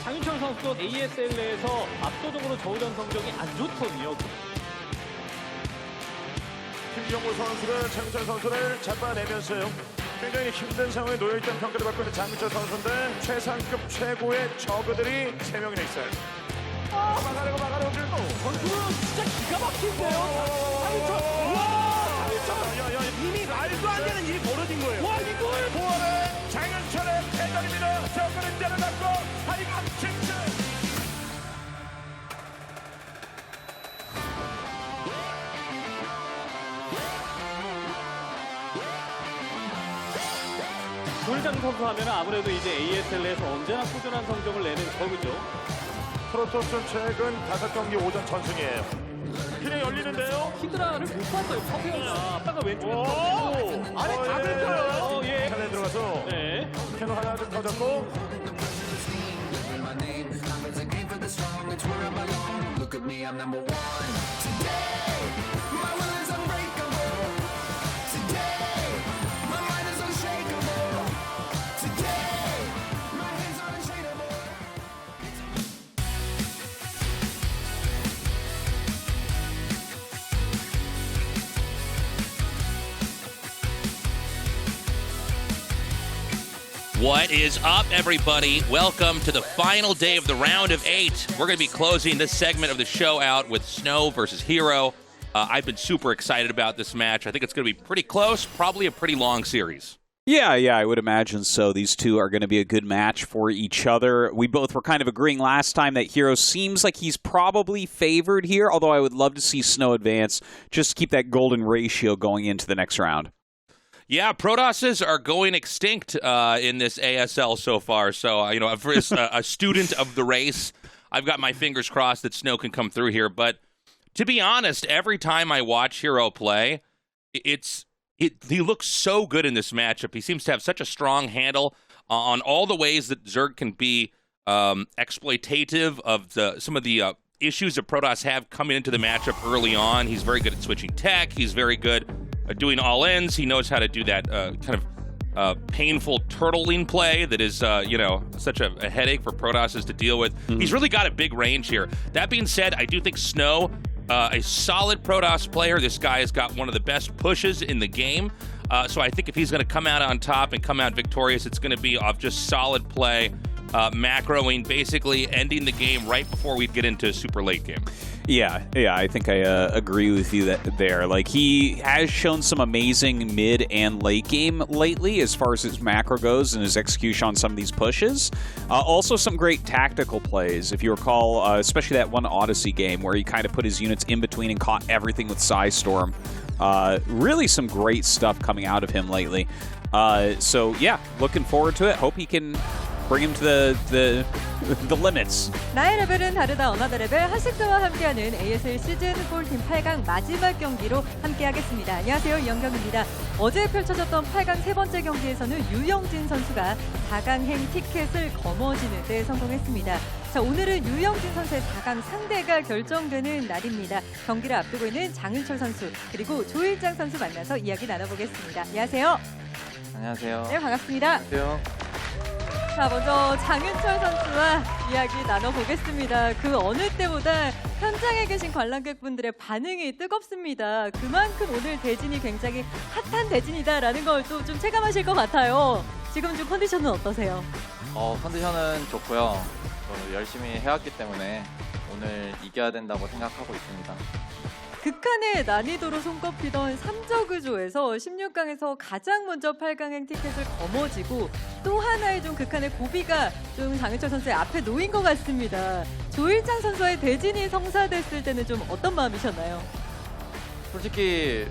장윤철 선수도 ASL에서 압도적으로 저우전 성적이 안 좋거든요. 김경호 선수가 장윤철 선수를 잡아내면서요. 굉장히 힘든 상황에 놓여있던 평가를 받고 있는 장윤철 선수인데 최상급 최고의 저그들이 3명이나 있어요. 막아내고 또 선수는 진짜 기가 막힌데요. 장윤철! 와! 장윤철! 이미 말도 안 되는 일이 벌어진 거예요. 와, 이걸! 보아는 장윤철의 대전입니다. 저그는 때려잡고 하이강 진출. 조일장 선수 하면 아무래도 이제 ASL에서 언제나 꾸준한 성적을 내는 저그죠. 프로토스는 최근 5경기 오전 전승이에요. 그냥 열리는데요. 히드라를 못 봤어요. 서세현아. 아빠가 왼쪽에 오! 들어가고. 아니 다들 펴요. 예. 칸에 들어가서 네. 캐논 하나 좀 터졌고 Look at me, I'm number one. Today, my will is unbreakable. Today, my mind is unshakable. Today, my hands are unshakable. What is up, everybody? Welcome to the final day of the round of 8. We're going to be closing this segment of the show out with SnOw versus herO. I've been super excited about this match. I think it's going to be pretty close, probably a pretty long series. Yeah, I would imagine so. These two are going to be a good match for each other. We both were kind of agreeing last time that herO seems like he's probably favored here, although I would love to see SnOw advance just to keep that golden ratio going into the next round. Yeah, Protosses are going extinct in this ASL so far. So, as a student of the race, I've got my fingers crossed that SnOw can come through here. But to be honest, every time I watch herO play, he looks so good in this matchup. He seems to have such a strong handle on all the ways that Zerg can be exploitative of some of the issues that Protoss have coming into the matchup early on. He's very good at switching tech. He's very good doing all-ins. He knows how to do that kind of painful turtling play that is, such a headache for Protosses to deal with. Mm-hmm. He's really got a big range here. That being said, I do think SnOw, a solid Protoss player. This guy has got one of the best pushes in the game. So I think if he's going to come out on top and come out victorious, it's going to be off just solid play, macroing, basically ending the game right before we get into a super late game. Yeah, I think I agree with you there. Like, he has shown some amazing mid and late game lately as far as his macro goes and his execution on some of these pushes. Also some great tactical plays, if you recall, especially that one Odyssey game where he kind of put his units in between and caught everything with Psystorm. Really some great stuff coming out of him lately. So yeah, looking forward to it. Hope he can bring him to the limits. 나의 레벨은 다르다 어나더 레벨 하식스와 함께하는 ASL 시즌 14 8강 마지막 경기로 함께하겠습니다. 안녕하세요, 이영경입니다. 어제 펼쳐졌던 8강 세 번째 경기에서는 유영진 선수가 4강행 티켓을 거머쥐는 데 성공했습니다. 자, 오늘은 유영진 선수의 4강 상대가 결정되는 날입니다. 경기를 앞두고 있는 장윤철 선수 그리고 조일장 선수 만나서 이야기 나눠보겠습니다. 안녕하세요. 안녕하세요. 네, 반갑습니다. 안녕하세요. 자, 먼저 장윤철 선수와 이야기 나눠보겠습니다. 그 어느 때보다 현장에 계신 관람객분들의 반응이 뜨겁습니다. 그만큼 오늘 대진이 굉장히 핫한 대진이다라는 걸 또 좀 체감하실 것 같아요. 지금 좀 컨디션은 어떠세요? 컨디션은 좋고요. 열심히 해왔기 때문에 오늘 이겨야 된다고 생각하고 있습니다. 극한의 난이도로 손꼽히던 3저그조에서 16강에서 가장 먼저 8강행 티켓을 거머쥐고 또 하나의 좀 극한의 고비가 좀 장윤철 선수의 앞에 놓인 것 같습니다. 조일장 선수와의 대진이 성사됐을 때는 좀 어떤 마음이셨나요? 솔직히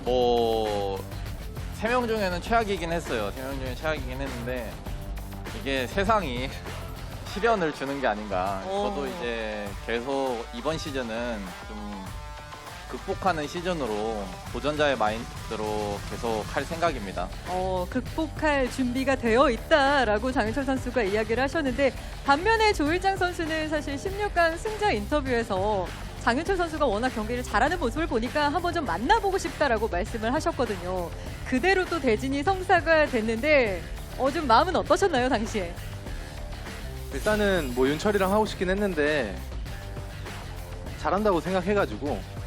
3명 중에는 최악이긴 했어요. 3명 중에 최악이긴 했는데 이게 세상이 시련을 주는 게 아닌가. 오. 저도 이제 계속 이번 시즌은 좀 극복하는 시즌으로 도전자의 마인드로 계속 할 생각입니다. 극복할 준비가 되어 있다라고 장윤철 선수가 이야기를 하셨는데 반면에 조일장 선수는 사실 16강 승자 인터뷰에서 장윤철 선수가 워낙 경기를 잘하는 모습을 보니까 한번 좀 만나보고 싶다라고 말씀을 하셨거든요. 그대로 또 대진이 성사가 됐는데 좀 마음은 어떠셨나요, 당시에? 일단은 뭐 윤철이랑 하고 싶긴 했는데 잘한다고 생각해가지고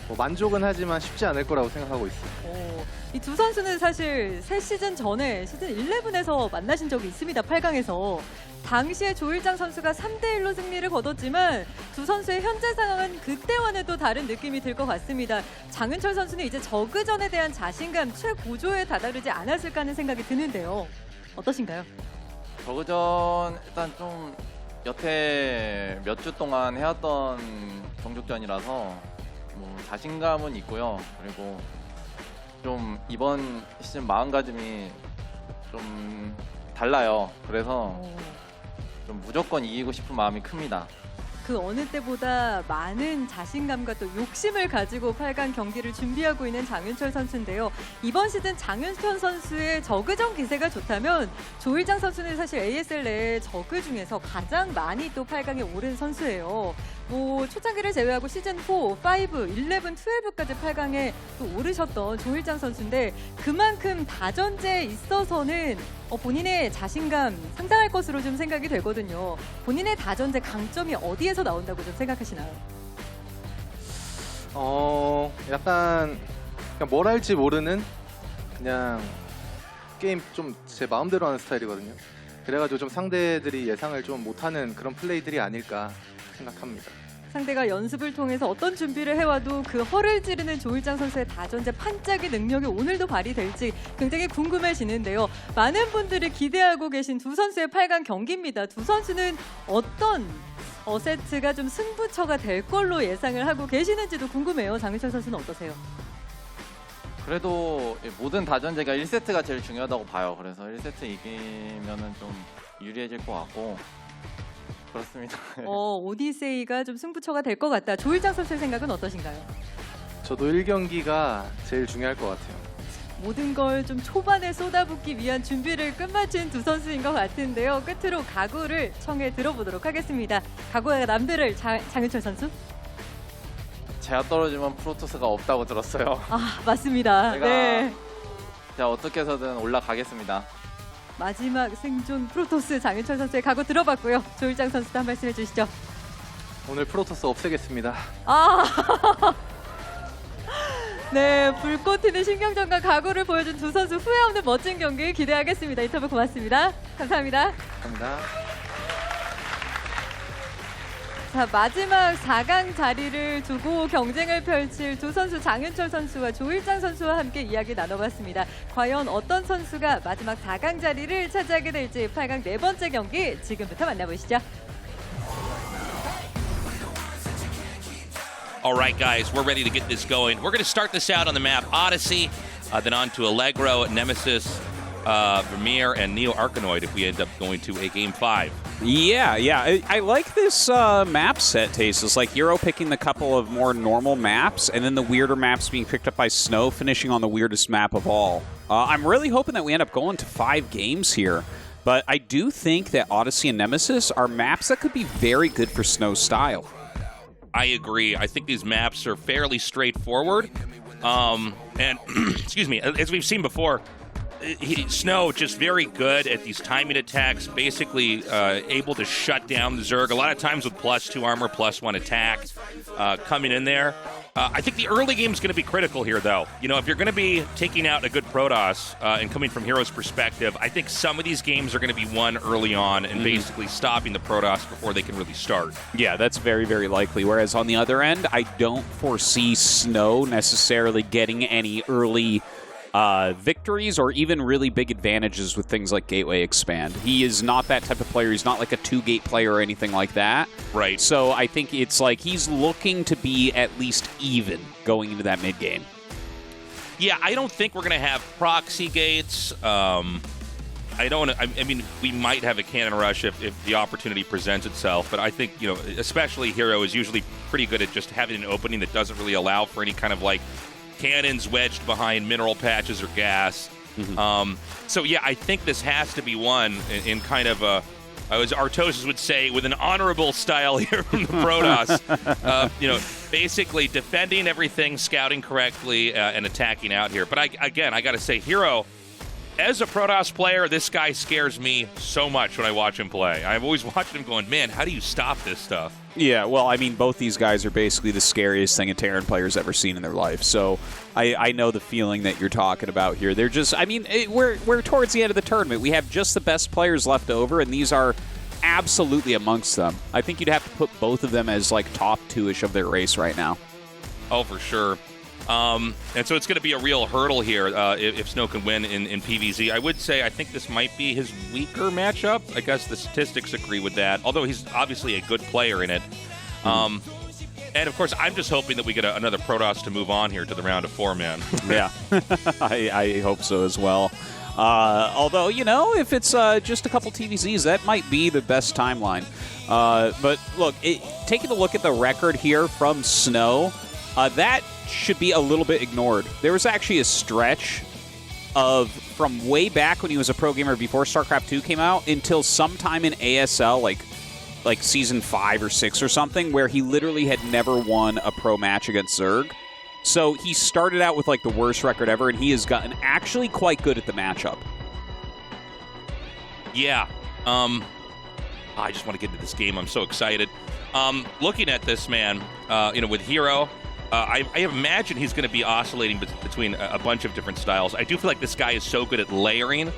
뭐 만족은 하지만 쉽지 않을 거라고 생각하고 있어요. 이 두 선수는 사실 새 시즌 전에 시즌 11에서 만나신 적이 있습니다. 8강에서. 당시에 조일장 선수가 3대1로 승리를 거뒀지만 두 선수의 현재 상황은 그때와는 또 다른 느낌이 들 것 같습니다. 장윤철 선수는 이제 저그전에 대한 자신감 최고조에 다다르지 않았을까 하는 생각이 드는데요. 어떠신가요? 저그전 일단 좀 여태 몇 주 동안 해왔던 경족전이라서 뭐 자신감은 있고요. 그리고 좀 이번 시즌 마음가짐이 좀 달라요. 그래서 좀 무조건 이기고 싶은 마음이 큽니다. 그 어느 때보다 많은 자신감과 또 욕심을 가지고 8강 경기를 준비하고 있는 장윤철 선수인데요. 이번 시즌 장윤철 선수의 저그전 기세가 좋다면 조일장 선수는 사실 ASL 내 저그 중에서 가장 많이 또 8강에 오른 선수예요. 뭐 초창기를 제외하고 시즌 4, 5, 11, 12까지 8강에 또 오르셨던 조일장 선수인데 그만큼 다전제에 있어서는 본인의 자신감 상당할 것으로 좀 생각이 되거든요. 본인의 다전제 강점이 어디에서 나온다고 좀 생각하시나요? 약간 그냥 뭘 할지 모르는 그냥 게임 좀 제 마음대로 하는 스타일이거든요. 그래가지고 좀 상대들이 예상을 좀 못하는 그런 플레이들이 아닐까 생각합니다. 상대가 연습을 통해서 어떤 준비를 해와도 그 허를 찌르는 조일장 선수의 다전제 판짜기 능력이 오늘도 발휘될지 굉장히 궁금해지는데요. 많은 분들이 기대하고 계신 두 선수의 8강 경기입니다. 두 선수는 어떤 세트가 좀 승부처가 될 걸로 예상을 하고 계시는지도 궁금해요. 장윤철 선수는 어떠세요? 그래도 모든 다전제가 1세트가 제일 중요하다고 봐요. 그래서 1세트 이기면은 좀 유리해질 것 같고 그렇습니다. 오디세이가 좀 승부처가 될 것 같다. 조일장 선수의 생각은 어떠신가요? 저도 1경기가 제일 중요할 것 같아요. 모든 걸 좀 초반에 쏟아붓기 위한 준비를 끝마친 두 선수인 것 같은데요. 끝으로 각오를 청해 들어보도록 하겠습니다. 각오가 남들을 장윤철 선수? 제가 떨어지면 프로토스가 없다고 들었어요. 맞습니다. 네. 제가 어떻게 해서든 올라가겠습니다. 마지막 생존 프로토스 장윤철 선수의 각오 들어봤고요. 조일장 선수도 한 말씀 해주시죠. 오늘 프로토스 없애겠습니다. 네, 불꽃 튀는 신경전과 각오를 보여준 두 선수 후회 없는 멋진 경기 기대하겠습니다. 인터뷰 고맙습니다. 감사합니다. 감사합니다. 자, 마지막 4강 자리를 두고 경쟁을 펼칠 두 선수 장윤철 선수와 조일장 선수와 함께 이야기 나눠봤습니다. 과연 어떤 선수가 마지막 4강 자리를 차지하게 될지 8강 네 번째 경기 지금부터 만나보시죠. All right, guys, we're ready to get this going. We're going to start this out on the map Odyssey, then on to Allegro, Nemesis, Vermeer, and Neo Arkanoid if we end up going to a Game 5. Yeah. I like this map set, Tastosis. Like herO picking the couple of more normal maps, and then the weirder maps being picked up by SnOw, finishing on the weirdest map of all. I'm really hoping that we end up going to 5 games here. But I do think that Odyssey and Nemesis are maps that could be very good for SnOw's style. I agree. I think these maps are fairly straightforward. And, excuse me, as we've seen before, SnOw just very good at these timing attacks, basically able to shut down the Zerg. A lot of times with +2 armor, +1 attack coming in there. I think the early game is going to be critical here, though. You know, if you're going to be taking out a good Protoss and coming from herO's perspective, I think some of these games are going to be won early on and basically stopping the Protoss before they can really start. Yeah, that's very, very likely. Whereas on the other end, I don't foresee SnOw necessarily getting any early victories or even really big advantages with things like Gateway Expand. He is not that type of player. He's not like a 2-gate player or anything like that. Right. So I think it's like he's looking to be at least even going into that mid-game. Yeah, I don't think we're going to have proxy gates. I don't. I mean, we might have a cannon rush if the opportunity presents itself, but I think especially herO is usually pretty good at just having an opening that doesn't really allow for any kind of like cannons wedged behind mineral patches or gas. So yeah, I think this has to be won in kind of a, as Artosis would say, with an honorable style here from the Protoss. Basically defending everything, scouting correctly, and attacking out here. But I got to say, herO, as a Protoss player, this guy scares me so much when I watch him play. I've always watched him going, man, how do you stop this stuff? Yeah, well, I mean, both these guys are basically the scariest thing a Terran player's ever seen in their life. So I know the feeling that you're talking about here. They're just, I mean, we're towards the end of the tournament. We have just the best players left over, and these are absolutely amongst them. I think you'd have to put both of them as like top two-ish of their race right now. Oh, for sure. And so it's going to be a real hurdle here if SnOw can win in PvZ. I would say I think this might be his weaker matchup. I guess the statistics agree with that, although he's obviously a good player in it. And, of course, I'm just hoping that we get another Protoss to move on here to the round of 4, man. Yeah, I hope so as well. Although, if it's just a couple TVZs, that might be the best timeline. But, look, taking a look at the record here from SnOw, that should be a little bit ignored. There was actually a stretch from way back when he was a pro gamer before StarCraft 2 came out until sometime in ASL, like season 5 or 6 or something, where he literally had never won a pro match against Zerg. So he started out with like the worst record ever, and he has gotten actually quite good at the matchup. Yeah. I just want to get into this game. I'm so excited. Looking at this man, with herO, I imagine he's going to be oscillating between a bunch of different styles. I do feel like this guy is so good at layering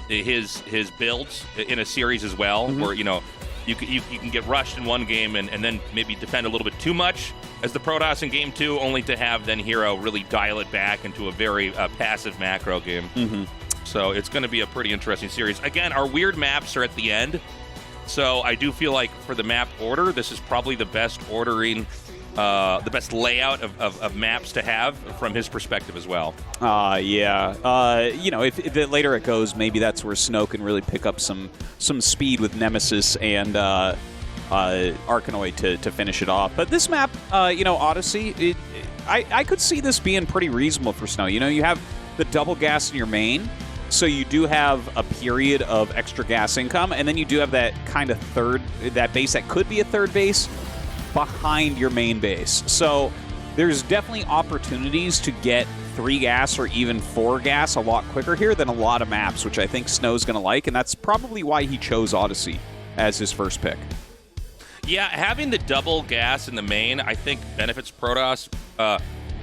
his builds in a series as well, where you can get rushed in one game and then maybe defend a little bit too much as the Protoss in game 2, only to have then herO really dial it back into a very passive macro game. So it's going to be a pretty interesting series. Again, our weird maps are at the end, so I do feel like for the map order, this is probably the best ordering. The best layout of maps to have from his perspective as well. Yeah. If the later it goes, maybe that's where SnOw can really pick up some speed with Nemesis and Arkanoid to finish it off. But this map, Odyssey, I could see this being pretty reasonable for SnOw. You have the double gas in your main, so you do have a period of extra gas income, and then you do have that kind of that base that could be a third base behind your main base. So there's definitely opportunities to get 3 gas or even 4 gas a lot quicker here than a lot of maps, which I think SnOw's going to like, and that's probably why he chose Odyssey as his first pick. Yeah, having the double gas in the main, I think, benefits Protoss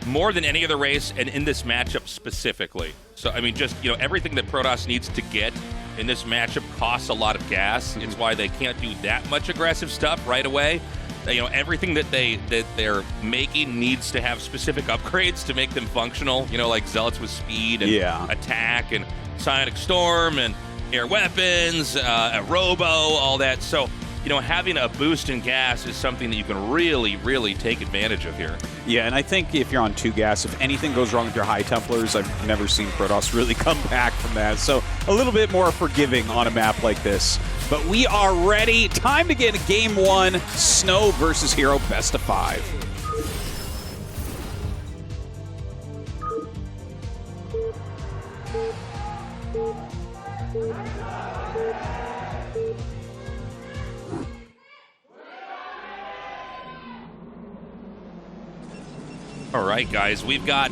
more than any other race, and in this matchup specifically. So, I mean, just, everything that Protoss needs to get in this matchup costs a lot of gas. It's why they can't do that much aggressive stuff right away. Everything that they're making needs to have specific upgrades to make them functional. Like Zealots with speed and attack and Psionic Storm and air weapons, a Robo, all that. So, having a boost in gas is something that you can really, really take advantage of here. Yeah, and I think if you're on 2 gas, if anything goes wrong with your High Templars, I've never seen Protoss really come back from that. So a little bit more forgiving on a map like this. But we are ready. Time to get Game 1, SnOw versus herO, best of 5. All right, guys, we've got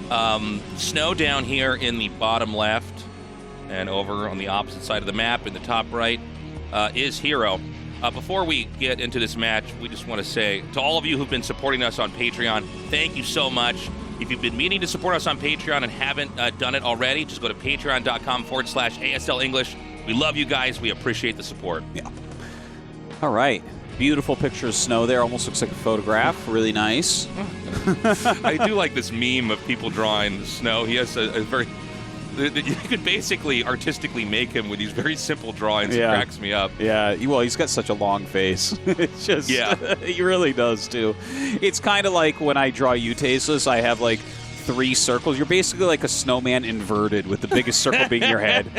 SnOw down here in the bottom left, and over on the opposite side of the map in the top right is herO. Before we get into this match, we just want to say to all of you who've been supporting us on Patreon, thank you so much. If you've been meaning to support us on Patreon and haven't done it already, just go to patreon.com/ASL English. We love you guys. We appreciate the support. Yeah. All right. Beautiful picture of SnOw there. Almost looks like a photograph. Really nice. I do like this meme of people drawing SnOw. He has a very... You could basically artistically make him with these very simple drawings. Yeah. It cracks me up. Yeah, well, he's got such a long face. It's just... Yeah. He really does, too. It's kind of like when I draw you, Tastosis, I have, like, 3 circles. You're basically like a snowman inverted, with the biggest circle being your head.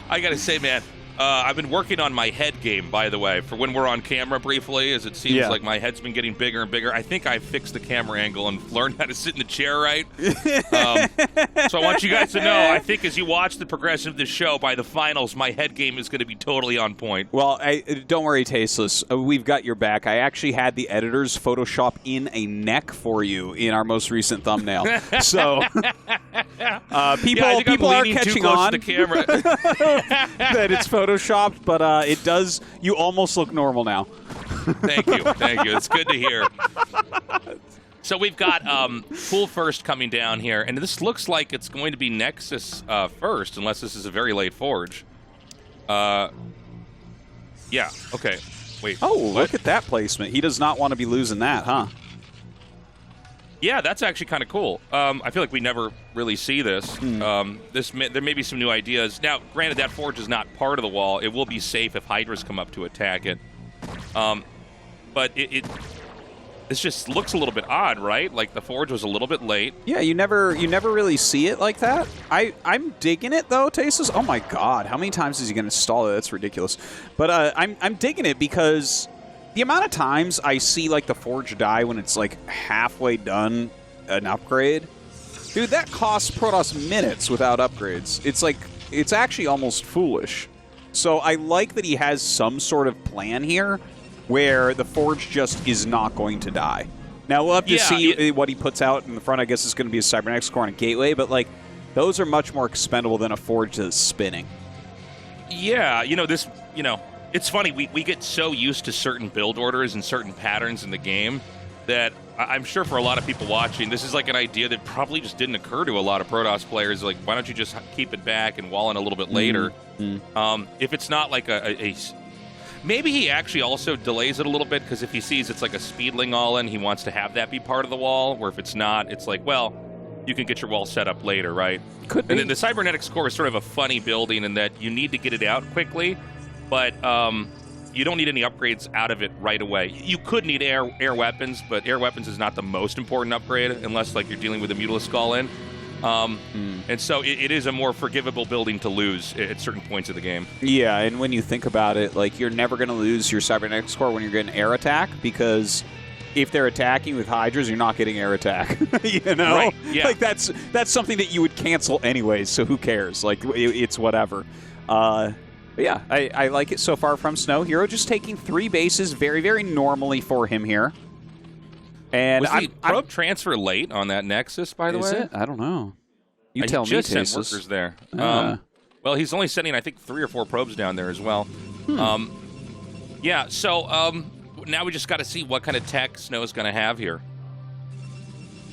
I gotta say, man, I've been working on my head game, by the way, for when we're on camera briefly, as it seems like my head's been getting bigger and bigger. I think I fixed the camera angle and learned how to sit in the chair right. So I want you guys to know, I think as you watch the progression of this show, by the finals, my head game is going to be totally on point. Well, don't worry, Tasteless. We've got your back. I actually had the editors Photoshop in a neck for you in our most recent thumbnail. So people are catching on to the camera. that it's Photoshopped, but it does. You almost look normal now. Thank you. It's good to hear. So we've got Pool first coming down here, and this looks like it's going to be Nexus first, unless this is a very late Forge. Yeah, okay. Wait. Oh, look at that placement. He does not want to be losing that, huh? Yeah, that's actually kind of cool. I feel like we never really see this. There may be some new ideas. Now, granted, that Forge is not part of the wall. It will be safe if Hydras come up to attack it. But this just looks a little bit odd, right? Like the Forge was a little bit late. Yeah, you never really see it like that. I'm digging it though, Tasis. Oh my God, how many times is he going to stall it? That's ridiculous. But I'm digging it because the amount of times I see like the Forge die when it's like halfway done an upgrade, dude, that costs Protoss minutes without upgrades. It's actually almost foolish. So I like that he has some sort of plan here where the Forge just is not going to die. Now, we'll have to see what he puts out in the front. I guess it's going to be a Cybernetics core and a Gateway, but like those are much more expendable than a Forge that's spinning. Yeah, it's funny. We get so used to certain build orders and certain patterns in the game that I'm sure for a lot of people watching, this is like an idea that probably just didn't occur to a lot of Protoss players. Like, why don't you just keep it back and wall in a little bit later? If it's not like a maybe he actually also delays it a little bit, because if he sees it's like a speedling all-in, he wants to have that be part of the wall, where if it's not, it's like, well, you can get your wall set up later, right? Could be. And then the Cybernetics core is sort of a funny building in that you need to get it out quickly, but you don't need any upgrades out of it right away. You could need air weapons, but air weapons is not the most important upgrade unless like you're dealing with a Mutalisk all-in. And so it is a more forgivable building to lose at certain points of the game. Yeah, and when you think about it, like you're never going to lose your Cybernetics core when you're getting air attack, because if they're attacking with Hydras, you're not getting air attack. You know? Right, yeah. Like that's something that you would cancel anyways, so who cares? Like it's whatever. But yeah, I like it so far from SnOw. herO just taking 3 bases very, very normally for him here. And was the probe transfer late on that Nexus, by the way? Is it? I don't know. You tell me, he just sent workers there. Well, he's only sending, I think, 3 or 4 probes down there as well. Yeah, so now we just got to see what kind of tech SnOw's going to have here.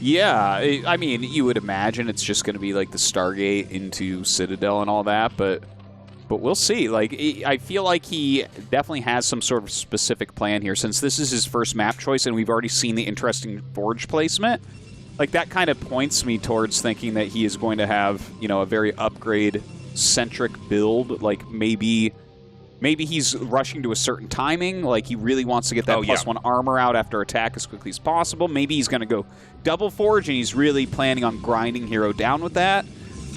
Yeah, I mean, you would imagine it's just going to be like the Stargate into Citadel and all that, but we'll see. Like, I feel like he definitely has some sort of specific plan here, since this is his first map choice and we've already seen the interesting Forge placement. Like, that kind of points me towards thinking that he is going to have, a very upgrade-centric build. Like, maybe he's rushing to a certain timing. Like, he really wants to get that +1 armor out after attack as quickly as possible. Maybe he's going to go double Forge, and he's really planning on grinding herO down with that.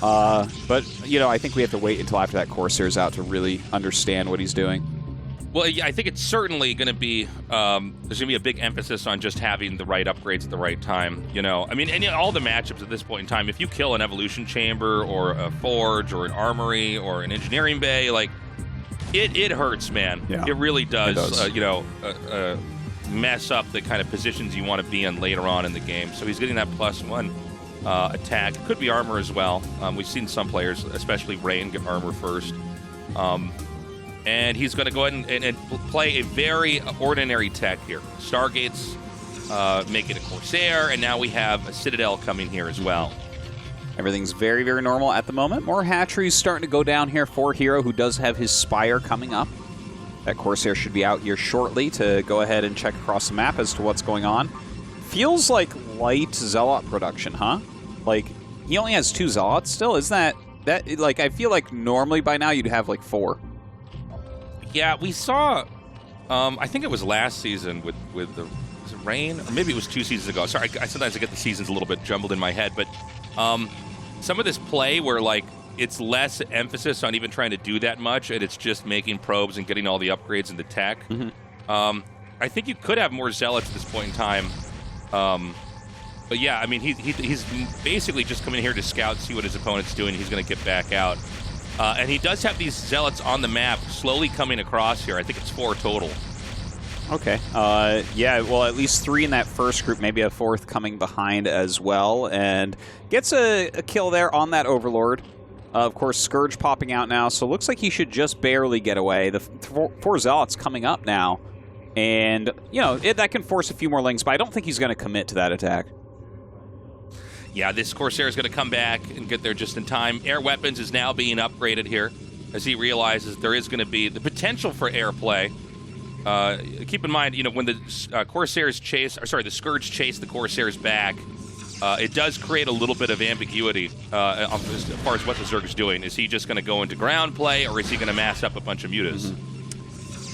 But, I think we have to wait until after that Corsair's out to really understand what he's doing. Well, yeah, I think it's certainly going to be, there's going to be a big emphasis on just having the right upgrades at the right time, I mean, and all the matchups at this point in time, if you kill an Evolution Chamber or a Forge or an Armory or an Engineering Bay, like, it hurts, man. Yeah, it really does. It does. Mess up the kind of positions you want to be in later on in the game. So he's getting that +1. Attack. Could be armor as well. We've seen some players, especially Rain, get armor first. And he's going to go ahead and play a very ordinary tech here. Stargates make it a Corsair, and now we have a Citadel coming here as well. Everything's very, very normal at the moment. More hatcheries starting to go down here for herO, who does have his Spire coming up. That Corsair should be out here shortly to go ahead and check across the map as to what's going on. Feels like light Zealot production, huh? Like, he only has 2 Zealots still? Is that like, I feel like normally by now you'd have like 4. Yeah, we saw, I think it was last season with the was it Rain? Or maybe it was 2 seasons ago. Sorry, I sometimes I get the seasons a little bit jumbled in my head. But some of this play where, like, it's less emphasis on even trying to do that much, and it's just making probes and getting all the upgrades into tech. I think you could have more Zealots at this point in time. But yeah, I mean, he's basically just coming here to scout, see what his opponent's doing. He's going to get back out. And he does have these Zealots on the map slowly coming across here. I think it's 4 total. Okay. Yeah, well, at least 3 in that first group, maybe a 4th coming behind as well. And gets a kill there on that Overlord. Of course, Scourge popping out now, so looks like he should just barely get away. The 4 Zealots coming up now. And, you know, that can force a few more links, but I don't think he's going to commit to that attack. Yeah, this Corsair is going to come back and get there just in time. Air weapons is now being upgraded here as he realizes there is going to be the potential for air play. Keep in mind, you know, when the Corsairs chase, or sorry, the Scourge chase the Corsairs back, it does create a little bit of ambiguity as far as what the Zerg is doing. Is he just going to go into ground play, or is he going to mass up a bunch of mutas?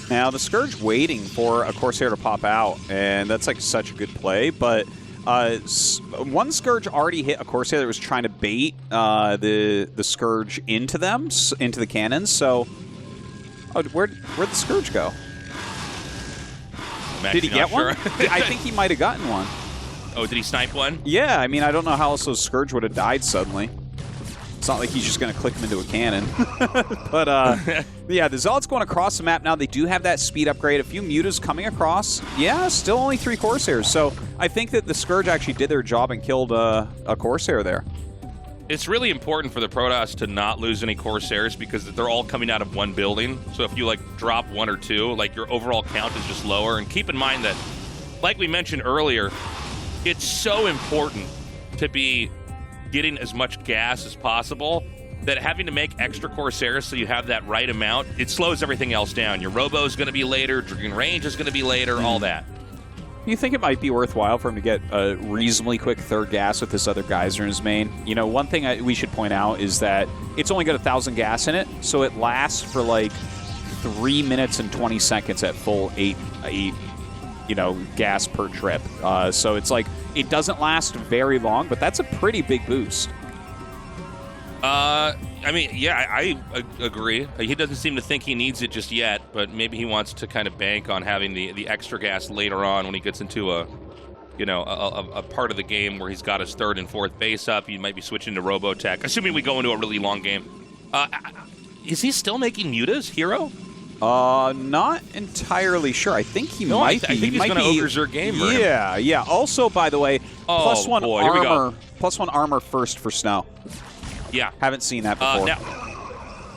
Now, the Scourge waiting for a Corsair to pop out, and that's like such a good play, but one Scourge already hit a Corsair that was trying to bait the Scourge into them, into the cannons, so... where'd the Scourge go? Did he get one? I think he might have gotten one. Oh, did he snipe one? Yeah, I mean, I don't know how else those Scourge would have died suddenly. It's not like he's just going to click them into a cannon. But, yeah, the Zealots going across the map now. They do have that speed upgrade. A few mutas coming across. Yeah, still only 3 Corsairs. So I think that the Scourge actually did their job and killed a Corsair there. It's really important for the Protoss to not lose any Corsairs because they're all coming out of one building. So if you, like, drop 1 or 2, like, your overall count is just lower. And keep in mind that, like we mentioned earlier, it's so important to be getting as much gas as possible that having to make extra Corsairs so you have that right amount, it slows everything else down. Your Robo is going to be later, Dragoon Range is going to be later, all that. You think it might be worthwhile for him to get a reasonably quick 3rd gas with this other geyser in his main? You know, one thing we should point out is that it's only got 1,000 gas in it, so it lasts for like 3 minutes and 20 seconds at full 8 you know, gas per trip. So it's like, it doesn't last very long, but that's a pretty big boost. I mean, yeah, I agree. He doesn't seem to think he needs it just yet, but maybe he wants to kind of bank on having the extra gas later on when he gets into a part of the game where he's got his 3rd and 4th base up. He might be switching to Robotech, assuming we go into a really long game. Is he still making mutas, herO? Not entirely sure. I think he might be. I think he's going to Ogre Zerg Gamer. Yeah, yeah. Also, by the way, +1 boy, armor. +1 armor first for SnOw. Yeah. Haven't seen that before.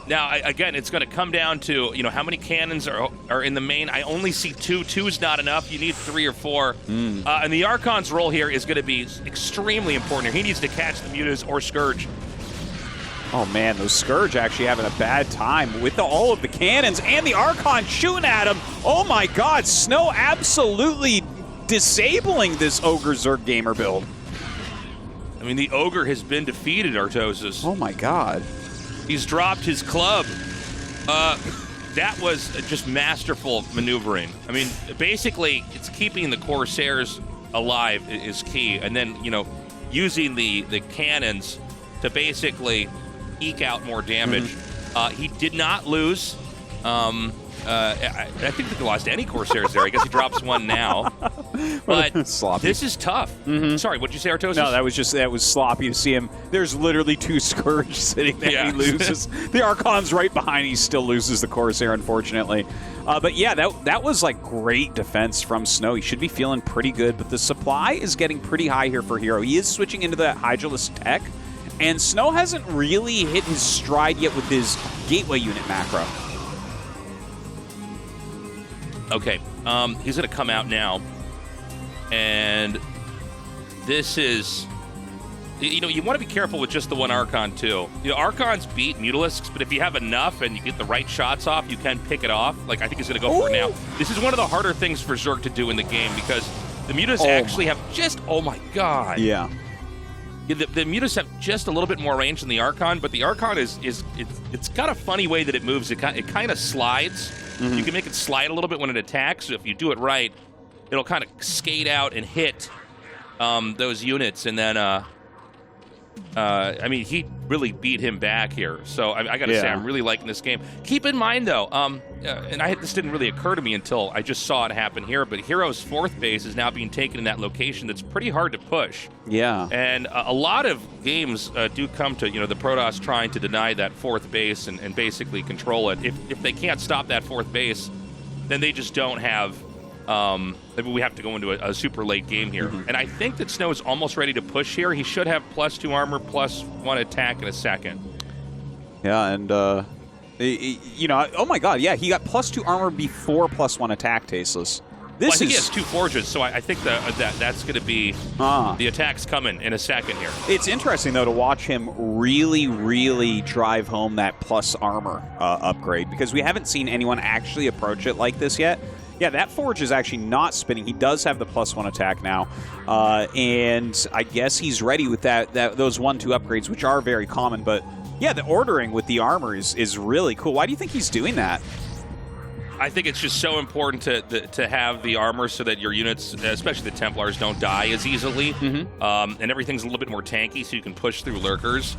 Now, again, it's going to come down to, you know, how many cannons are in the main. I only see 2. 2 is not enough. You need 3 or 4. And the Archon's role here is going to be extremely important here. He needs to catch the mutas or Scourge. Oh, man, those Scourge actually having a bad time with all of the cannons and the Archon shooting at him. Oh, my God. SnOw absolutely disabling this Ogre Zerg Gamer build. I mean, the Ogre has been defeated, Tastosis. Oh, my God. He's dropped his club. That was just masterful maneuvering. I mean, basically, it's keeping the Corsairs alive is key. And then, you know, using the cannons to basically eke out more damage. He did not lose. I think they lost any Corsairs there. I guess he drops 1 now. But this is tough. Sorry, what'd you say, Tastosis? No, that was sloppy to see him. There's literally 2 Scourge sitting there. Yeah. He loses. The Archon's right behind. He still loses the Corsair, unfortunately. But yeah, that was like great defense from SnOw. He should be feeling pretty good. But the supply is getting pretty high here for herO. He is switching into that Hydralisk tech. And SnOw hasn't really hit his stride yet with his Gateway unit macro. Okay, he's going to come out now. And this is... You know, you want to be careful with just the one Archon, too. You know, Archons beat Mutalisks, but if you have enough and you get the right shots off, you can pick it off. Like, I think he's going to go for it now. This is one of the harder things for Zerg to do in the game because the Mutas actually have just... Oh, my God. Yeah. The Mutas have just a little bit more range than the Archon, but the Archon it's got a funny way that it moves. It kind of slides. You can make it slide a little bit when it attacks. So if you do it right, it'll kind of skate out and hit those units, and then I mean, he really beat him back here. So I got to say, I'm really liking this game. Keep in mind, though, and this didn't really occur to me until I just saw it happen here, but herO's 4th base is now being taken in that location that's pretty hard to push. Yeah. And a lot of games do come to, the Protoss trying to deny that 4th base and basically control it. If they can't stop that 4th base, then they just don't have... we have to go into a super late game here. And I think that SnOw is almost ready to push here. He should have +2 armor, +1 attack in a second. Yeah, and, oh my god, yeah, he got +2 armor before +1 attack, Tasteless. I think he has 2 forges, so I think that's going to be... The attack's coming in a second here. It's interesting, though, to watch him really, really drive home that plus armor upgrade, because we haven't seen anyone actually approach it like this yet. Yeah, that forge is actually not spinning. He does have the +1 attack now, and I guess he's ready with those 1-2 upgrades, which are very common. But yeah, the ordering with the armor is really cool. Why do you think he's doing that? I think it's just so important to have the armor so that your units, especially the Templars, don't die as easily, and everything's a little bit more tanky, so you can push through lurkers.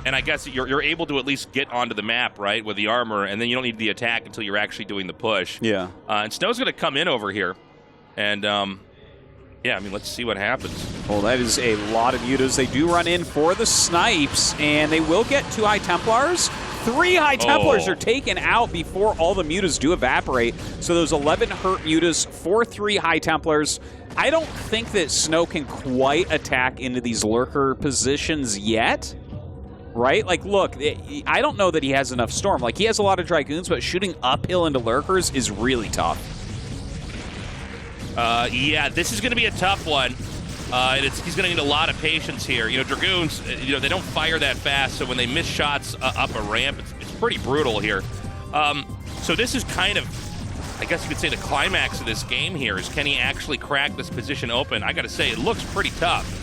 And I guess you're able to at least get onto the map, right, with the armor, and then you don't need the attack until you're actually doing the push. Yeah. And SnOw's going to come in over here, and yeah, I mean, let's see what happens. Well, that is a lot of mutas. They do run in for the snipes, and they will get 2 High Templars. 3 High Templars are taken out before all the mutas do evaporate. So those 11 hurt mutas for 3 High Templars. I don't think that SnOw can quite attack into these lurker positions yet. Right? Like, look, I don't know that he has enough Storm. Like, he has a lot of Dragoons, but shooting uphill into lurkers is really tough. Yeah, this is going to be a tough one. He's going to need a lot of patience here. Dragoons, they don't fire that fast, so when they miss shots up a ramp, it's pretty brutal here. So this is kind of, I guess you could say, the climax of this game here is, can he actually crack this position open? I got to say, it looks pretty tough.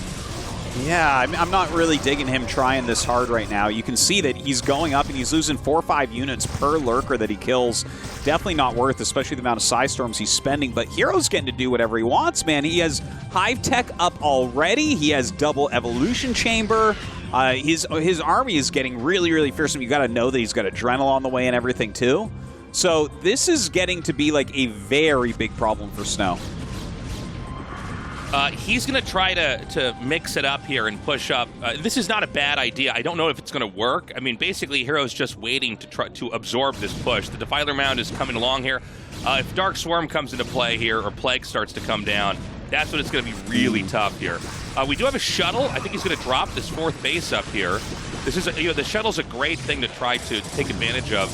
Yeah, I'm not really digging him trying this hard right now. You can see that he's going up and he's losing 4 or 5 units per lurker that he kills. Definitely not worth, especially the amount of Psy Storms he's spending. But herO's getting to do whatever he wants, man. He has Hive Tech up already. He has double Evolution Chamber. His army is getting really, really fearsome. You got to know that he's got Adrenal on the way and everything, too. So this is getting to be like a very big problem for SnOw. He's going to try to mix it up here and push up. This is not a bad idea. I don't know if it's going to work. I mean, basically, herO's just waiting to try to absorb this push. The Defiler Mound is coming along here. If Dark Swarm comes into play here, or Plague starts to come down, that's when it's going to be really tough here. We do have a shuttle. I think he's going to drop this 4th base up here. This is, the shuttle's a great thing to try to take advantage of.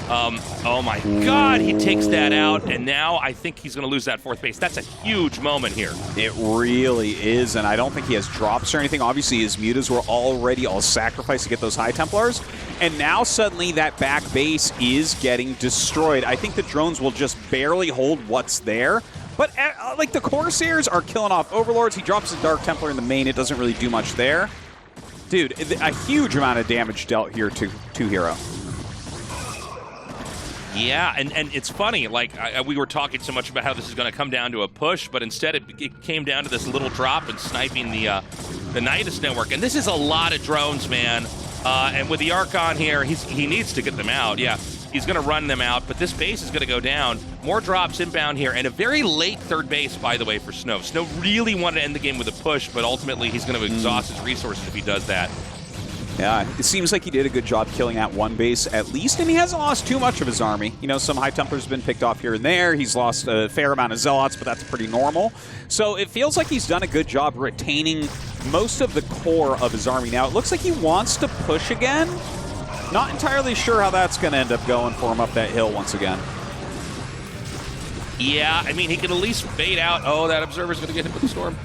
Oh my god, he takes that out, and now I think he's going to lose that 4th base. That's a huge moment here. It really is, and I don't think he has drops or anything. Obviously, his mutas were already all sacrificed to get those High Templars, and now suddenly that back base is getting destroyed. I think the drones will just barely hold what's there, but like the Corsairs are killing off Overlords. He drops a Dark Templar in the main. It doesn't really do much there. Dude, a huge amount of damage dealt here to herO. Yeah, and it's funny, like, we were talking so much about how this is going to come down to a push, but instead it came down to this little drop and sniping the Nidus network. And this is a lot of drones, man. And with the Archon here, he needs to get them out. Yeah, he's going to run them out, but this base is going to go down. More drops inbound here, and a very late 3rd base, by the way, for SnOw. SnOw really wanted to end the game with a push, but ultimately he's going to exhaust his resources if he does that. Yeah, it seems like he did a good job killing that 1 base at least, and he hasn't lost too much of his army. Some High Templars have been picked off here and there. He's lost a fair amount of Zealots, but that's pretty normal. So it feels like he's done a good job retaining most of the core of his army. Now, it looks like he wants to push again. Not entirely sure how that's going to end up going for him up that hill once again. Yeah, I mean, he can at least bait out... Oh, that Observer's going to get hit with the Storm.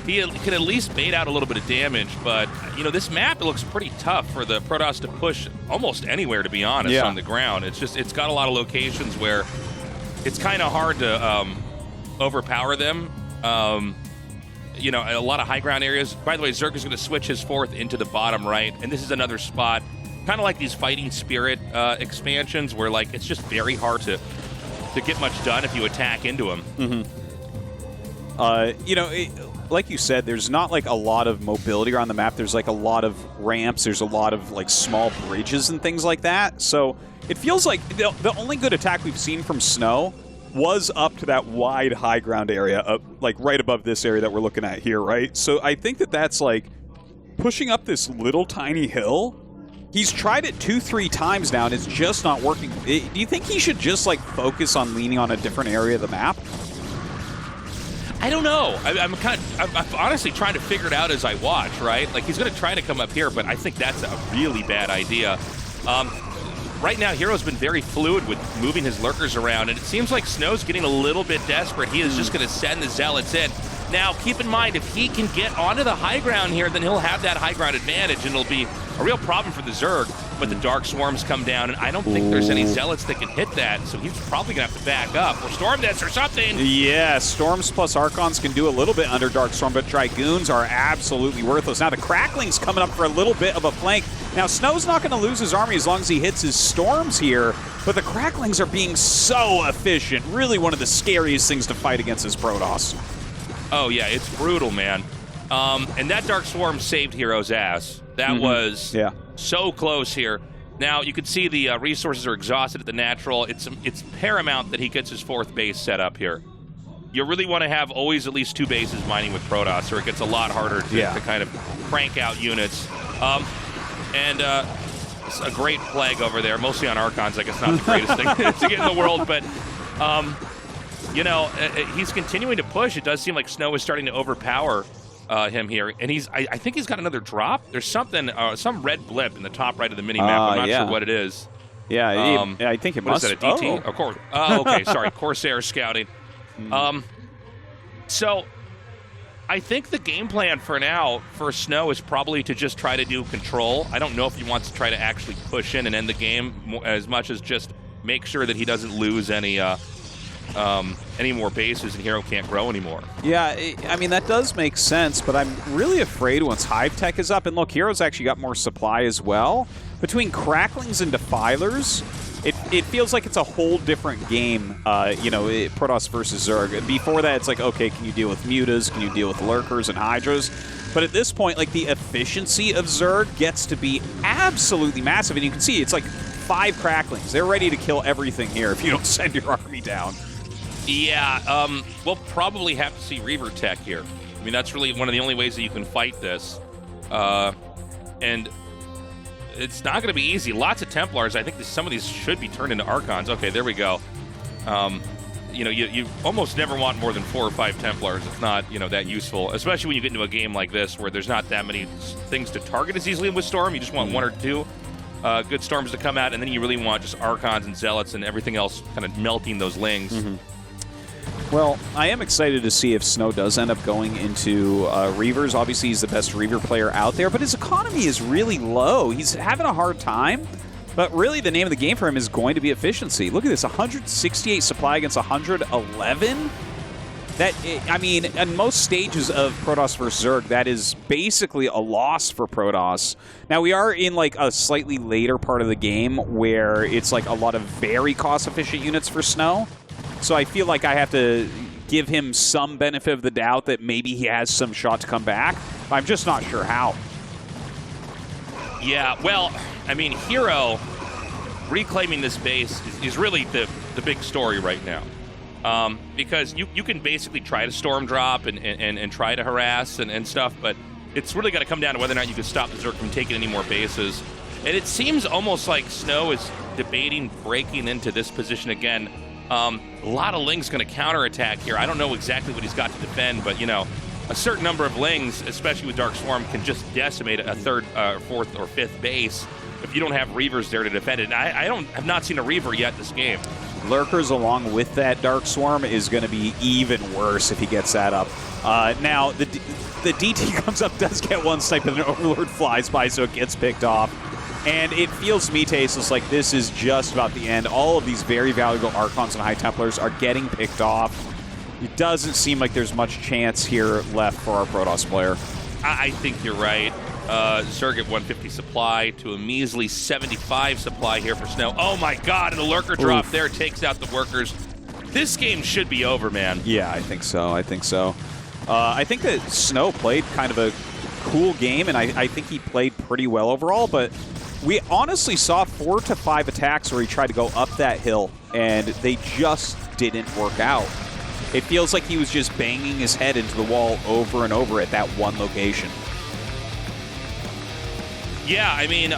He can at least bait out a little bit of damage, but, this map looks pretty tough for the Protoss to push almost anywhere, to be honest, on the ground. It's got a lot of locations where it's kind of hard to overpower them. A lot of high ground areas. By the way, Zerg is going to switch his 4th into the bottom right, and this is another spot, kind of like these Fighting Spirit expansions, where, like, it's just very hard to to get much done if you attack into him. You know, like you said, there's not like a lot of mobility around the map. There's like a lot of ramps. There's a lot of like small bridges and things like that. So it feels like the only good attack we've seen from SnOw was up to that wide high ground area, up like right above this area that we're looking at here, right? So I think that that's like pushing up this little tiny hill. He's tried it 2-3 times now, and it's just not working. Do you think he should just like focus on leaning on a different area of the map? I don't know. I'm honestly trying to figure it out as I watch, right? Like, he's going to try to come up here, but I think that's a really bad idea. Right now, herO's been very fluid with moving his lurkers around, and it seems like SnOw's getting a little bit desperate. He is just going to send the Zealots in. Now, keep in mind, if he can get onto the high ground here, then he'll have that high ground advantage, and it'll be a real problem for the Zerg. But the Dark Swarms come down, and I don't think there's any Zealots that can hit that, so he's probably going to have to back up or Storm this or something. Yeah, Storms plus Archons can do a little bit under Dark Storm, but Dragoons are absolutely worthless. Now the Crackling's coming up for a little bit of a flank. Now SnOw's not going to lose his army as long as he hits his Storms here, but the Cracklings are being so efficient. Really one of the scariest things to fight against is Protoss. Oh, yeah, it's brutal, man. And that Dark Swarm saved herO's ass. That was so close here. Now, you can see the resources are exhausted at the natural. It's paramount that he gets his 4th base set up here. You really want to have always at least 2 bases mining with Protoss, or it gets a lot harder to kind of crank out units. It's a great plague over there, mostly on Archons. Like, it's not the greatest thing to get in the world, but... you know, he's continuing to push. It does seem like SnOw is starting to overpower him here, and I think he's got another drop. There's something, some red blip in the top right of the mini map. I'm not sure what it is. Yeah, I think it must. Is that a DT? Oh, of course. Oh, okay. Sorry, Corsair scouting. So I think the game plan for now for SnOw is probably to just try to do control. I don't know if he wants to try to actually push in and end the game as much as just make sure that he doesn't lose any more bases and herO can't grow anymore. Yeah, I mean, that does make sense, but I'm really afraid once Hive Tech is up, and look, herO's actually got more supply as well. Between Cracklings and Defilers, it feels like it's a whole different game, you know, Protoss versus Zerg. Before that, it's like, okay, can you deal with Mutas? Can you deal with Lurkers and Hydras? But at this point, like, the efficiency of Zerg gets to be absolutely massive, and you can see it's like 5 Cracklings. They're ready to kill everything here if you don't send your army down. Yeah, we'll probably have to see Reaver Tech here. I mean, that's really one of the only ways that you can fight this. And it's not going to be easy. Lots of Templars. I think some of these should be turned into Archons. Okay, there we go. You know, you almost never want more than 4 or 5 Templars. It's not, you know, that useful, especially when you get into a game like this where there's not that many things to target as easily with Storm. You just want 1 or 2 good Storms to come out, and then you really want just Archons and Zealots and everything else kind of melting those Lings. Well, I am excited to see if SnOw does end up going into Reavers. Obviously, he's the best Reaver player out there, but his economy is really low. He's having a hard time, but really the name of the game for him is going to be efficiency. Look at this, 168 supply against 111? I mean, in most stages of Protoss vs. Zerg, that is basically a loss for Protoss. Now, we are in like a slightly later part of the game where it's like a lot of very cost-efficient units for SnOw. So I feel like I have to give him some benefit of the doubt that maybe he has some shot to come back. I'm just not sure how. Yeah, well, I mean, herO reclaiming this base is really the big story right now. Because you can basically try to storm drop and try to harass and stuff, but it's really got to come down to whether or not you can stop the Zerg from taking any more bases. And it seems almost like SnOw is debating breaking into this position again. A lot of Lings going to counterattack here. I don't know exactly what he's got to defend, but, you know, a certain number of Lings, especially with Dark Swarm, can just decimate a 3rd, 4th, or 5th base if you don't have Reavers there to defend it. And I have not seen a Reaver yet this game. Lurkers along with that Dark Swarm is going to be even worse if he gets that up. Now, the DT comes up, does get 1 snipe, and an Overlord flies by, so it gets picked off. And it feels to me, Tastosis, like this is just about the end. All of these very valuable Archons and High Templars are getting picked off. It doesn't seem like there's much chance here left for our Protoss player. I think you're right. Zerg at 150 supply to a measly 75 supply here for SnOw. Oh my god, and the Lurker drop there takes out the workers. This game should be over, man. Yeah, I think so. I think so. I think that SnOw played kind of a cool game, and I think he played pretty well overall, but we honestly saw 4 to 5 attacks where he tried to go up that hill, and they just didn't work out. It feels like he was just banging his head into the wall over and over at that one location. Yeah, I mean,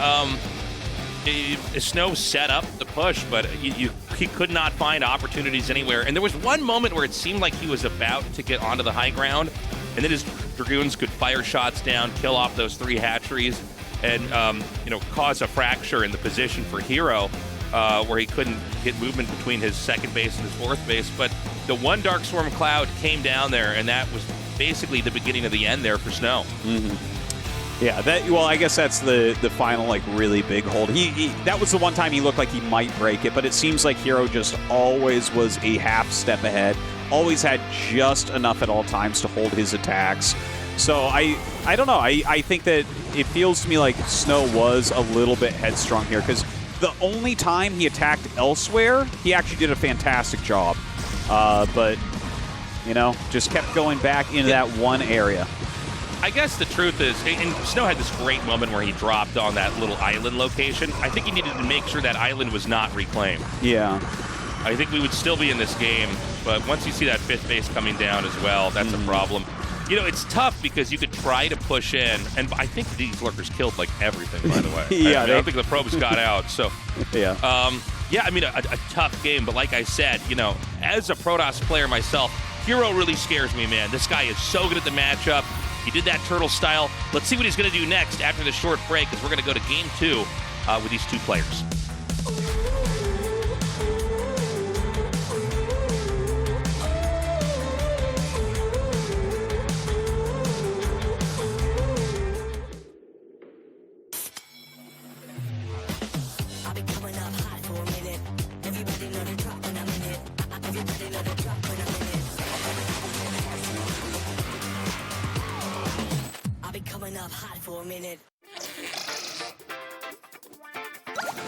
SnOw set up the push, but he could not find opportunities anywhere. And there was one moment where it seemed like he was about to get onto the high ground, and then his Dragoons could fire shots down, kill off those 3 hatcheries, and cause a fracture in the position for herO, where he couldn't get movement between his second base and his fourth base. But the one Dark Swarm Cloud came down there, and that was basically the beginning of the end there for SnOw. Yeah, well, I guess that's the final, like, really big hold. That was the one time he looked like he might break it, but it seems like herO just always was a half step ahead, always had just enough at all times to hold his attacks. So I don't know. I think that it feels to me like SnOw was a little bit headstrong here, because the only time he attacked elsewhere, he actually did a fantastic job. But, just kept going back into that one area. I guess the truth is, and SnOw had this great moment where he dropped on that little island location. I think he needed to make sure that island was not reclaimed. Yeah. I think we would still be in this game, but once you see that 5th base coming down as well, that's a problem. It's tough because you could try to push in, and I think these lurkers killed like everything, by the way. Yeah, I don't think the probes got out. So, yeah. I mean, a tough game, but like I said, as a Protoss player myself, herO really scares me, man. This guy is so good at the matchup. He did that turtle style. Let's see what he's going to do next after this short break, because we're going to go to game 2 with these 2 players.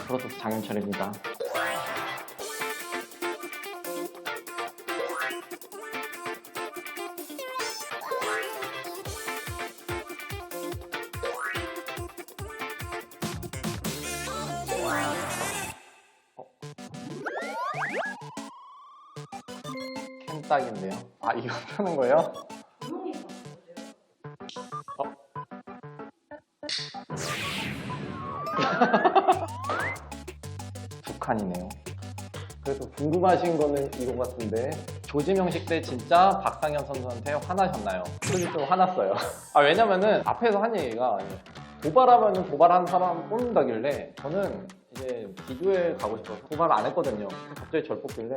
프로토스 장윤철입니다. 캔딱인데요. 아, 이거 펴는 거예요? 두 칸이네요. 그래서 궁금하신 거는 이거 같은데, 조지명식 때 진짜 박상현 선수한테 화나셨나요? 솔직히 좀 화났어요. 왜냐면은 앞에서 한 얘기가 도발하면은 도발한 사람 뽑는다길래, 저는 이제 기조에 가고 싶어서 도발을 안 했거든요. 갑자기 절 뽑길래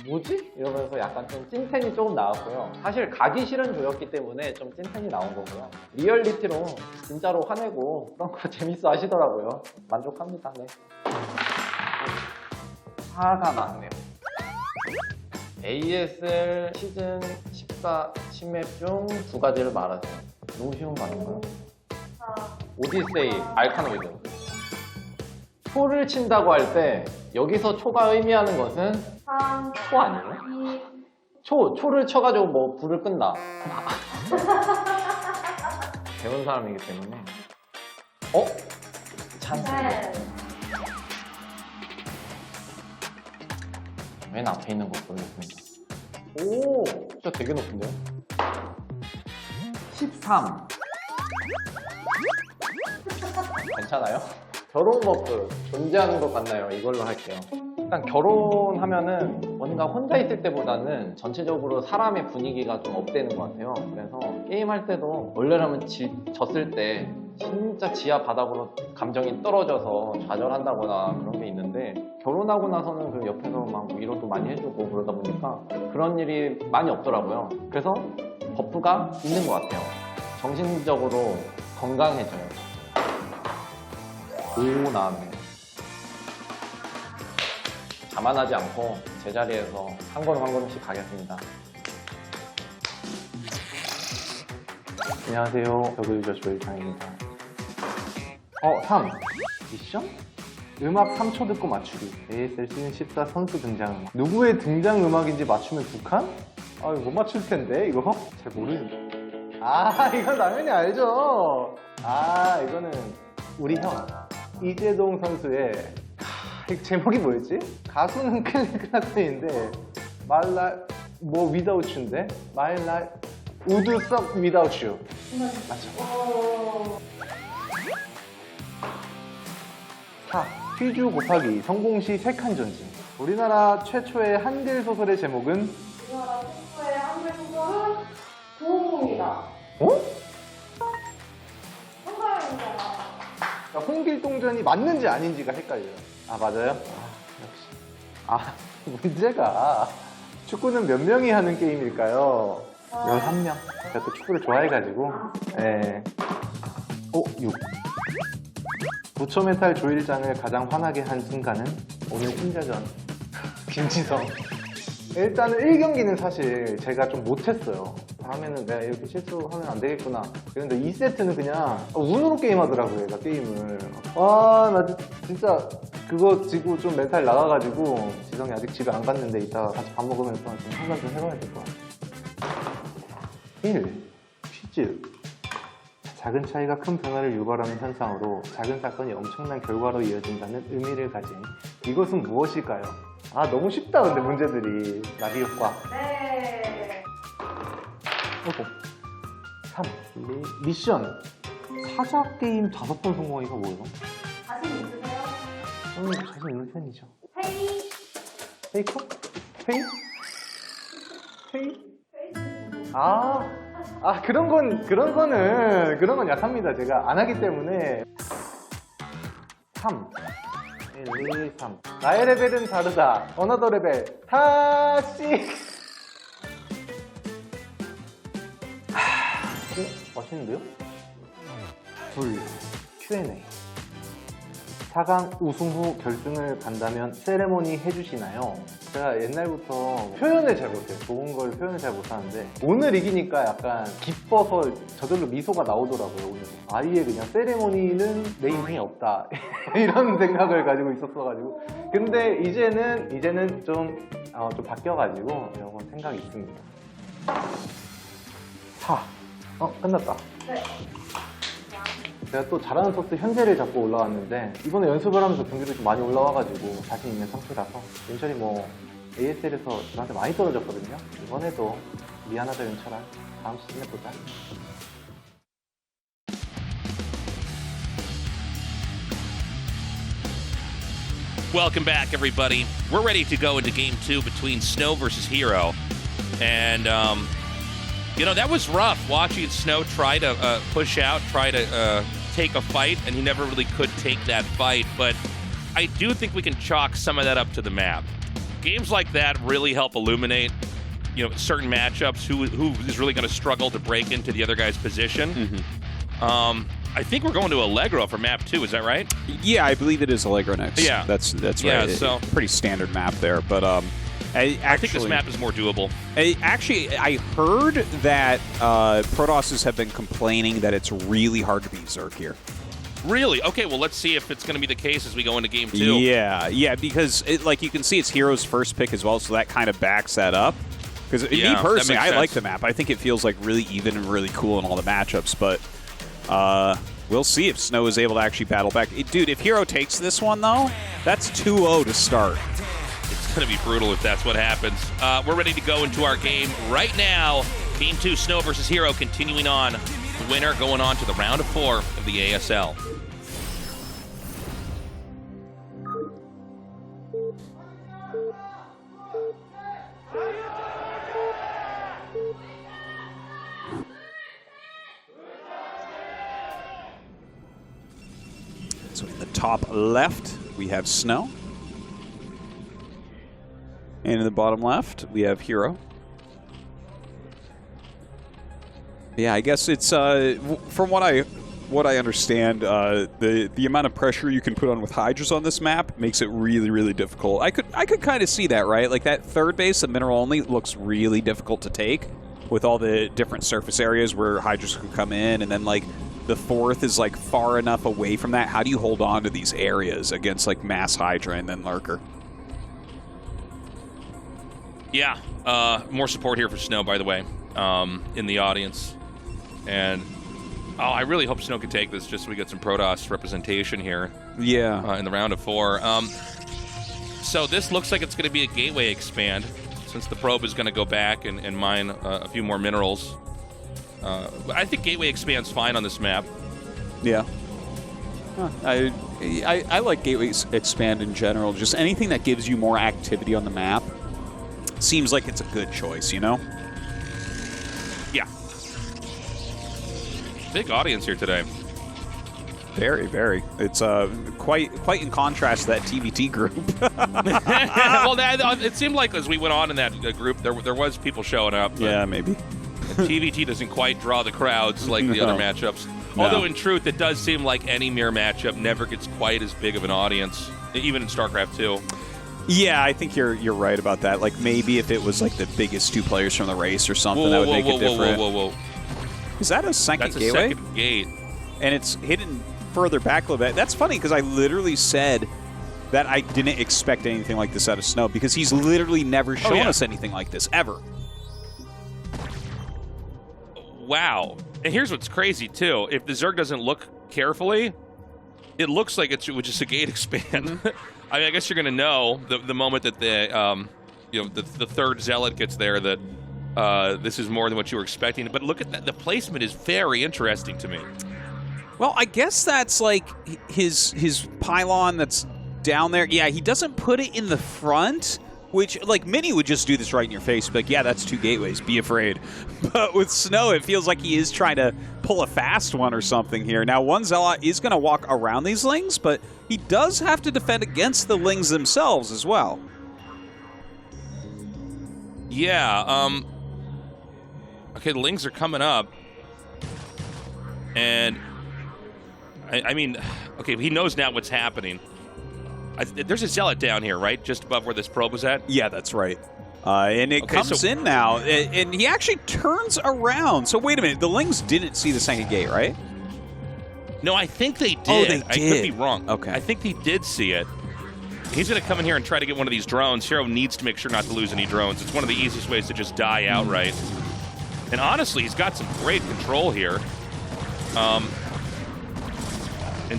뭐지? 이러면서 약간 좀 찐텐이 조금 나왔고요. 사실 가기 싫은 조였기 때문에 좀 찐텐이 나온 거고요. 리얼리티로 진짜로 화내고 그런 거 재밌어 하시더라고요. 만족합니다. 네. 화가 났네요. ASL 시즌 14 10맵 중 2가지를 말하세요. 너무 쉬운 거 아닌가요? 오디세이, 알카노이드. 초를 친다고 할 때 여기서 초가 의미하는 것은 초 아니에요? 초를 쳐가지고 뭐 불을 끈다. 배운 사람이기 때문에. 찬스. 맨 앞에 있는 거 보겠습니다. 오, 진짜 되게 높은데요? 13. 괜찮아요? 결혼 버프 존재하는 것 같나요? 이걸로 할게요. 일단 결혼하면은 뭔가 혼자 있을 때보다는 전체적으로 사람의 분위기가 좀 업되는 것 같아요. 그래서 게임할 때도 원래라면 졌을 때 진짜 지하 바닥으로 감정이 떨어져서 좌절한다거나 그런 게 있는데, 결혼하고 나서는 그 옆에서 막 위로도 많이 해주고 그러다 보니까 그런 일이 많이 없더라고요. 그래서 버프가 있는 것 같아요. 정신적으로 건강해져요. 오, 나왔네. 자만하지 않고 제자리에서 한 걸음 한 걸음씩 가겠습니다. 안녕하세요. 더블유저 조일장입니다. 3. 미션? 음악 3초 듣고 맞추기. ASL 시즌 14 선수 등장. 누구의 등장 음악인지 맞추면 2칸? 아, 이거 못 맞출 텐데, 이거? 잘 모르는데. 아, 이건 당연히 알죠. 아, 이거는 우리 형. 이재동 선수의, 이거 제목이 뭐였지? 가수는 클릭나스인데, 말라, 뭐, without you인데? 말라, would suck without you. 맞죠? 4. 퀴즈 곱하기 성공 시 3칸 전진. 우리나라 최초의 한글 소설의 제목은? 우리나라 최초의 한글 소설은 도움입니다. 어? 정답입니다. 홍길동전이 맞는지 아닌지가 헷갈려요. 아, 맞아요? 아, 역시. 아, 문제가 축구는 몇 명이 하는 게임일까요? 13명. 제가 또 축구를 좋아해가지고. 네. 6. 부처 메탈 조일장을 가장 화나게 한 순간은 오늘 팀자전 김지성. 일단은 1경기는 사실 제가 좀 못했어요. 다음에는 내가 이렇게 실수하면 안 되겠구나. 그런데 2세트는 그냥 운으로 게임하더라고요, 얘가 게임을. 와, 나 진짜 그거 지고 좀 멘탈 나가가지고 지성이 아직 집에 안 갔는데 이따가 같이 밥 먹으면서 좀 상담 좀 해봐야 될 것 같아요. 1. 퀴즈. 작은 차이가 큰 변화를 유발하는 현상으로 작은 사건이 엄청난 결과로 이어진다는 의미를 가진 이것은 무엇일까요? 아, 너무 쉽다, 근데 문제들이. 나비 효과. 네. 3. 미션. 사자 게임 5번 성공하기가 뭐예요? 자신 있으세요? 저는 자신 있는 편이죠. 페이. 페이커? 페이? 페이? 그런 건 약합니다. 제가 안 하기 때문에. 3. 1, 2, 3. 나의 레벨은 다르다. 어너더 레벨. 다시. 맛있는데요? 둘. Q&A. 4강 우승 후 결승을 간다면 세레모니 해주시나요? 제가 옛날부터 표현을 잘 못해요. 좋은 걸 표현을 잘 못하는데 오늘 이기니까 약간 기뻐서 저절로 미소가 나오더라고요. 오늘 아예 그냥 세레모니는 내 인생에 없다 이런 생각을 가지고 있었어가지고 근데 이제는 좀 바뀌어가지고 이런 생각이 있습니다. 4. 끝났다. 네. 제가 또 잘하는 선수 현재를 잡고 올라왔는데 이번에 연습을 하면서 경기도 좀 많이 올라와가지고 자신 있는 상태라서 윤철이 뭐 ASL에서 저한테 많이 떨어졌거든요. 이번에도 미안하다 윤철아. 다음 시즌에 보자. Welcome back, everybody. We're ready to go into Game 2 between SnOw versus herO. And, that was rough watching SnOw try to push out, try to take a fight, and he never really could take that fight. But I do think we can chalk some of that up to the map. Games like that really help illuminate, certain matchups, who is really going to struggle to break into the other guy's position. Mm-hmm. I think we're going to Allegro for map 2, is that right? Yeah, I believe it is Allegro next. Yeah. That's right. Yeah, so pretty standard map there, but I think this map is more doable. I heard that Tastosis have been complaining that it's really hard to beat Zerk here. Really? Okay, well, let's see if it's going to be the case as we go into Game 2. Yeah, because you can see it's herO's first pick as well, so that kind of backs that up. Because me personally, I like the map. I think it feels like really even and really cool in all the matchups, but we'll see if SnOw is able to actually battle back. Dude, if herO takes this one, though, that's 2-0 to start. It's going to be brutal if that's what happens. We're ready to go into our game right now. Game 2, SnOw versus herO, continuing on. The winner going on to the round of 4 of the ASL. So in the top left, we have SnOw. And in the bottom left, we have herO. Yeah, I guess it's from what I understand, the amount of pressure you can put on with Hydras on this map makes it really, really difficult. I could kind of see that, right? Like that third base, the mineral only, looks really difficult to take with all the different surface areas where Hydras can come in, and then like the 4th is like far enough away from that. How do you hold on to these areas against like Mass Hydra and then Lurker? Yeah, more support here for SnOw, by the way, in the audience. And I really hope SnOw can take this just so we get some Protoss representation here. Yeah. In the round of 4. So this looks like it's going to be a gateway expand, since the probe is going to go back and mine a few more minerals. I think gateway expands fine on this map. Yeah. Huh. I like gateway expand in general. Just anything that gives you more activity on the map seems like it's a good choice, you know? Yeah. Big audience here today. Very, very. It's quite in contrast to that TVT group. Well, it seemed like as we went on in that group, there was people showing up. Yeah, maybe. TVT doesn't quite draw the crowds like the other matchups. No. Although, in truth, it does seem like any mirror matchup never gets quite as big of an audience, even in StarCraft 2. Yeah, I think you're right about that. Like, maybe if it was like the biggest 2 players from the race or something, that would make it different. Whoa. Is that a second That's gateway? a second gate. And it's hidden further back a little bit. That's funny because I literally said that I didn't expect anything like this out of SnOw because he's literally never shown us anything like this, ever. Wow. And here's what's crazy, too. If the Zerg doesn't look carefully, it looks like it's just a gate expand. I mean, I guess you're going to know the moment that the third Zealot gets there that this is more than what you were expecting. But look at that. The placement is very interesting to me. Well, I guess that's like his pylon that's down there. Yeah, he doesn't put it in the front, which, like, Mini would just do this right in your face. Like, yeah, that's 2 gateways. Be afraid. But with SnOw, it feels like he is trying to pull a fast one or something here. Now, one Zealot is going to walk around these Lings, but he does have to defend against the Lings themselves as well. Yeah, okay, the Lings are coming up. And I mean, okay, he knows now what's happening. There's a Zealot down here, right? Just above where this probe was at? Yeah, that's right. And it comes in now, and he actually turns around. So wait a minute, the Lings didn't see the second gate, right? No, I think they did. Oh, they did. I could be wrong. Okay. I think he did see it. He's going to come in here and try to get one of these drones. herO needs to make sure not to lose any drones. It's one of the easiest ways to just die outright. And honestly, he's got some great control here. And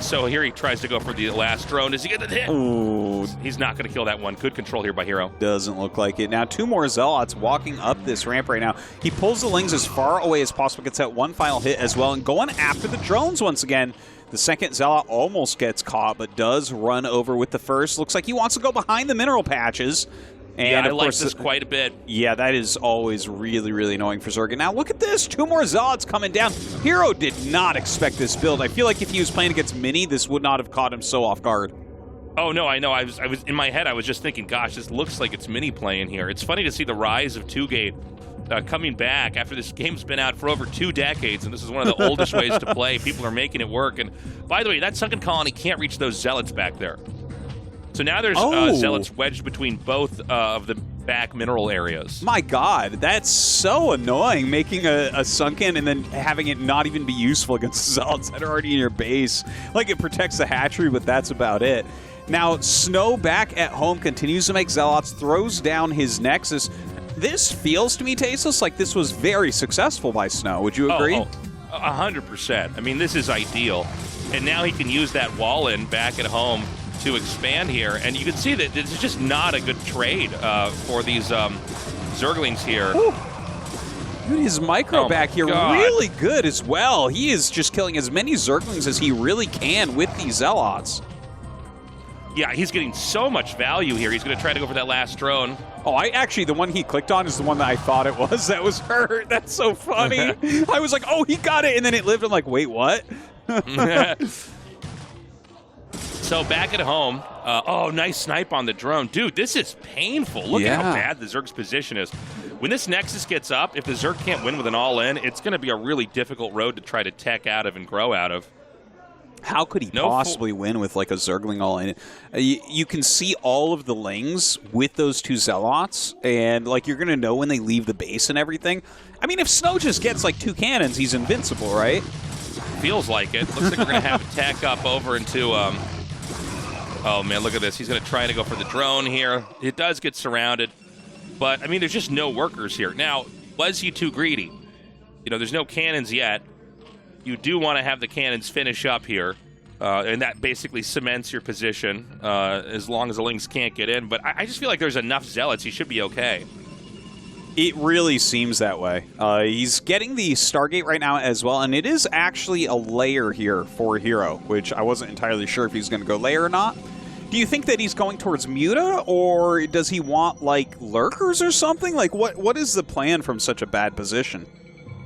so here he tries to go for the last drone. Does he get the hit? Ooh. He's not going to kill that one. Good control here by herO. Doesn't look like it. Now, 2 more Zealots walking up this ramp right now. He pulls the Lings as far away as possible, gets that one final hit as well, and going after the drones once again. The second Zealot almost gets caught, but does run over with the first. Looks like he wants to go behind the mineral patches. And yeah, I of like course, this quite a bit. Yeah, that is always really, really annoying for Zerg. And now look at this. 2 more Zealots coming down. herO did not expect this build. I feel like if he was playing against Mini, this would not have caught him so off guard. Oh, no, I know. I was in my head, I was just thinking, gosh, this looks like it's Mini playing here. It's funny to see the rise of 2-Gate coming back after this game's been out for over 2 decades, and this is one of the oldest ways to play. People are making it work. And by the way, that Sunken Colony can't reach those Zealots back there. So now there's Zealots wedged between both of the back mineral areas. My God, that's so annoying, making a Sunken and then having it not even be useful against Zealots that are already in your base. Like, it protects the hatchery, but that's about it. Now, SnOw back at home continues to make Zealots, throws down his Nexus. This feels to me, Tastosis, like this was very successful by SnOw. Would you agree? 100%. I mean, this is ideal. And now he can use that wall in back at home to expand here, and you can see that this is just not a good trade for these Zerglings here. Ooh. Dude, his micro back here God. really good as well. He is just killing as many Zerglings as he really can with these Zealots. Yeah, he's getting so much value here. He's going to try to go for that last drone. Oh, the one he clicked on is the one that I thought it was. That was hurt. That's so funny. I was like, oh, he got it, and then it lived. I'm like, wait, what? So back at home, oh, nice snipe on the drone. Dude, this is painful. Look at how bad the Zerg's position is. When this Nexus gets up, if the Zerg can't win with an all-in, it's going to be a really difficult road to try to tech out of and grow out of. How could he possibly win with like a Zergling all-in? You can see all of the Lings with those 2 Zealots, and like you're going to know when they leave the base and everything. I mean, if SnOw just gets like 2 cannons, he's invincible, right? feels like it. Looks like we're going to have a tack up over into... oh, man, look at this. He's going to try to go for the drone here. It does get surrounded. But, I mean, there's just no workers here. Now, was he too greedy? You know, there's no cannons yet. You do want to have the cannons finish up here. And that basically cements your position as long as the Lynx can't get in. But I just feel like there's enough Zealots. He should be okay. It really seems that way. He's getting the Stargate right now as well, and it is actually a layer here for herO, which I wasn't entirely sure if he's going to go layer or not. Do you think that he's going towards Muta, or does he want, like, lurkers or something? Like, what is the plan from such a bad position?